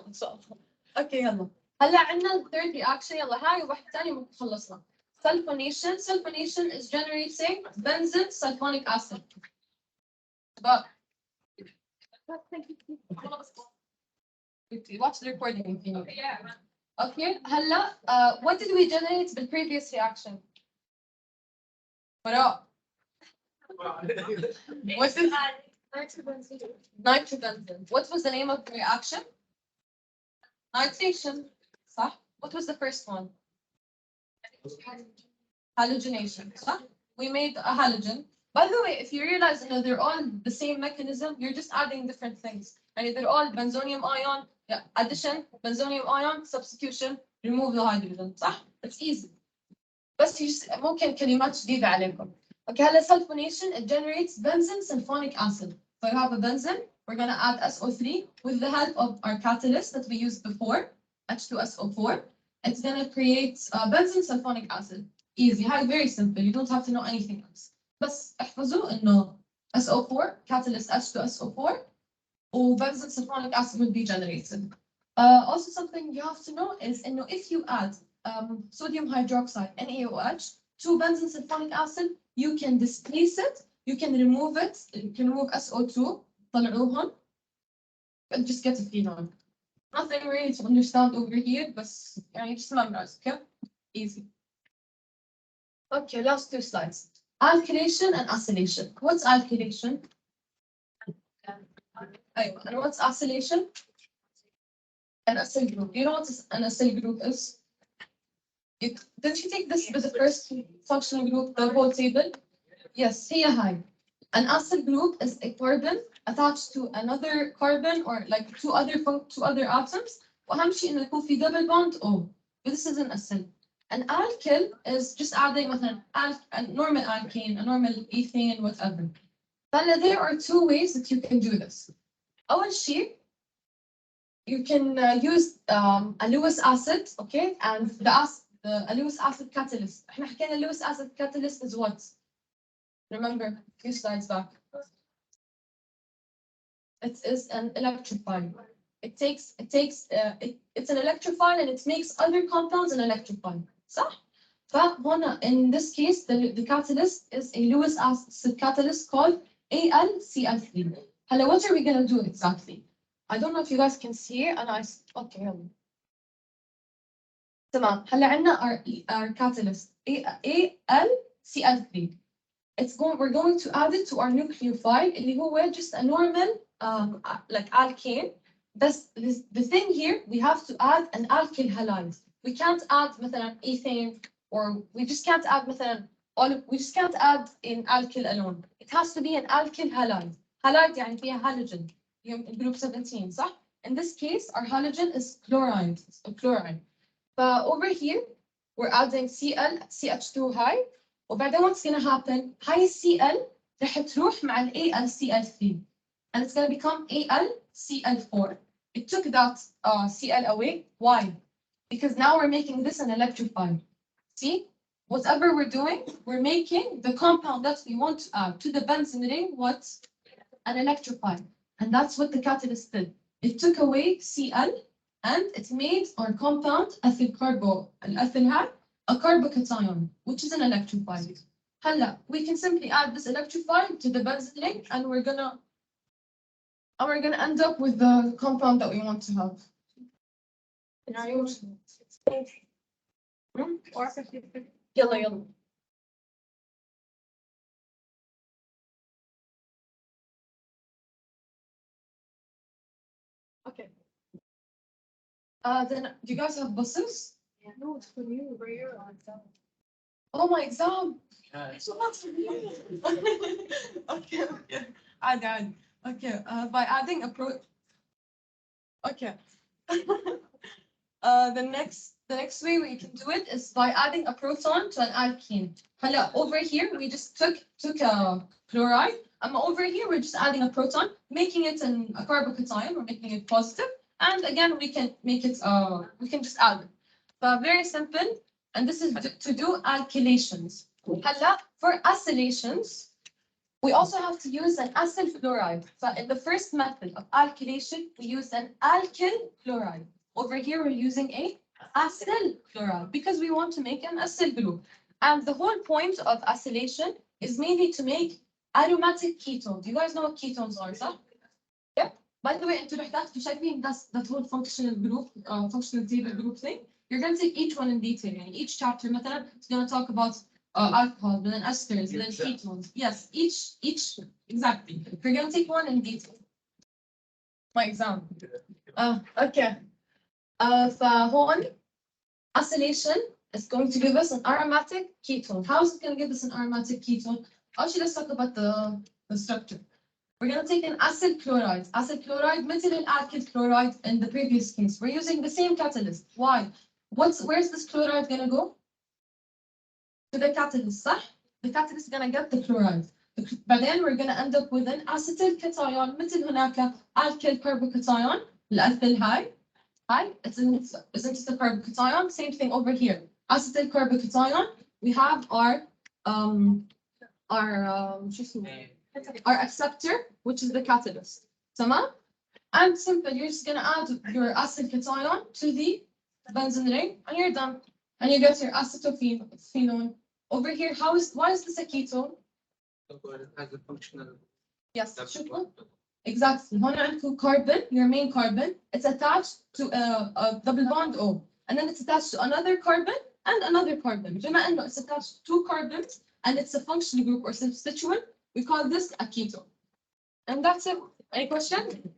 ان شاء الله. اوكي يلا. هلا عندنا الثيرد رياكشن. يلا هاي واحد ثاني وخلصنا. Sulfonation. Sulfonation is generating benzene sulfonic acid. But watch the recording if you need. Okay. هلا what did we generate the previous reaction? براء. What is nitrobenzene? What was the name of the reaction? Nitration. صح? What was the first one? Halogenation. صح? We made a halogen. By the way, if you realize they're all the same mechanism, you're just adding different things. And they're all benzonium ion, yeah, addition, benzonium ion, substitution, remove the hydrogen. صح? It's easy. بس ممكن كلمات جديدة عليكم. Okay, هلا sulfonation, it generates benzene sulfonic acid. So you have a benzene, we're gonna add SO3 with the help of our catalyst that we used before, H2SO4. It's gonna create benzene sulfonic acid. Easy, very simple. You don't have to know anything else. بس احفظوا إنه SO4 catalyst H2SO4 or benzene sulfonic acid will be generated. Also, something you have to know is إنه if you add sodium hydroxide NaOH to benzene sulfonic acid, you can displace it, you can remove it, you can remove SO2, طلعوهم, and just get a phenol. Nothing really to understand over here, but يعني just memorize, okay? Easy. Okay, last two slides. Alkylation and oscillation. What's alkylation? And what's oscillation? An acyl group. You know what an acyl group is? Didn't you take this with the first functional group, the whole table? Yes, هي هاي. An acyl group is a carbon attached to another carbon or like two other atoms. وأهم شيء إنه يكون في double bond O. This is an acyl. An alkyl is just adding مثلا a normal alkene, a normal ethane, whatever. Then there are two ways that you can do this. أول شيء, you can use a Lewis acid, okay, and a Lewis acid catalyst. احنا حكينا Lewis acid catalyst is what? Remember, a few slides back. It is an electrophile. It's an electrophile and it makes other compounds an electrophile. صح؟ فهنا, in this case, the catalyst is a Lewis acid catalyst called AlCl3. Hello, what are we gonna do exactly? I don't know if you guys can see it, and okay. تمام. هلا عندنا our catalyst AlCl3. We're going to add it to our nucleophile اللي هو just a normal like alkane. The thing here, we have to add an alkyl halide. We can't add مثلا ethane, or we just can't add مثلا we just can't add in alkyl alone. It has to be an alkyl halide. Halide يعني فيها halogen. Group 17, صح? In this case, our halogen is chloride. Chloride. But over here, we're adding CH2 high. وبعدين what's gonna happen? هاي Cl رح تروح مع AlCl3, and it's gonna become AlCl4. It took that Cl away. Why? Because now we're making this an electrophile. See? Whatever we're doing, we're making the compound that we want to add to the benzene ring what? An electrophile. And that's what the catalyst did. It took away Cl and it made our compound ethyl a carbocation, which is an electrophile. Halla, we can simply add this electrophile to the benzene ring, and we're gonna end up with the compound that we want to have. يلا. Okay. Then do you guys have buses? Yeah, no, it's for you. Where you're on exam. Oh, my exam. So that's for me. Okay. Add. Okay. By adding a Okay. The next way we can do it is by adding a proton to an alkene. Over here we just took a chloride. Over here we're just adding a proton, making it a carbocation, or making it positive. And again, we can make it. We can just add it. But very simple. And this is to do alkylations. For oscillations, we also have to use an acyl fluoride. So in the first method of alkylation, we use an alkyl chloride. Over here, we're using a acyl chloride because we want to make an acyl group. And the whole point of acylation is mainly to make aromatic ketones. You guys know what ketones are, sir? Yeah. By the way, انتوا رح تاخذوا شايفين that whole functional group, functional table group thing. You're going to take each one in detail. And each chapter, مثلا, is going to talk about alcohol, then esters, then ketones. Yes, each exactly. We're going to take one in detail. My exam. Okay. فهون acylation is going to give us an aromatic ketone. How is it going to give us an aromatic ketone? Actually, let's talk about the structure. We're going to take an acid chloride. Acid chloride, methyl alkyl chloride in the previous case. We're using the same catalyst. Why? Where's this chloride going to go? To the catalyst, صح? The catalyst is going to get the chloride. But then we're going to end up with an acetyl cation مثل هناك alkyl carbocation الألكيل هاي isn't it the carbocation? Same thing over here. Acetyl carbocation. We have our our acceptor, which is the catalyst. تمام? And simple, you're just gonna add your acid cation to the benzene ring, and you're done. And you get your acetophenone. Over here, why is this a ketone? It has a functional. Yes, شوفوا. Exactly. هون عندكم carbon, your main carbon. It's attached to a double bond O, and then it's attached to another carbon and another carbon. بما إنه it's attached to 2 carbons and it's a functional group or substituent, we call this a ketone. And that's it. Any question?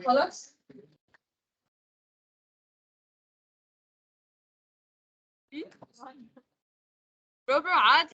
خلاص. برافو عادي.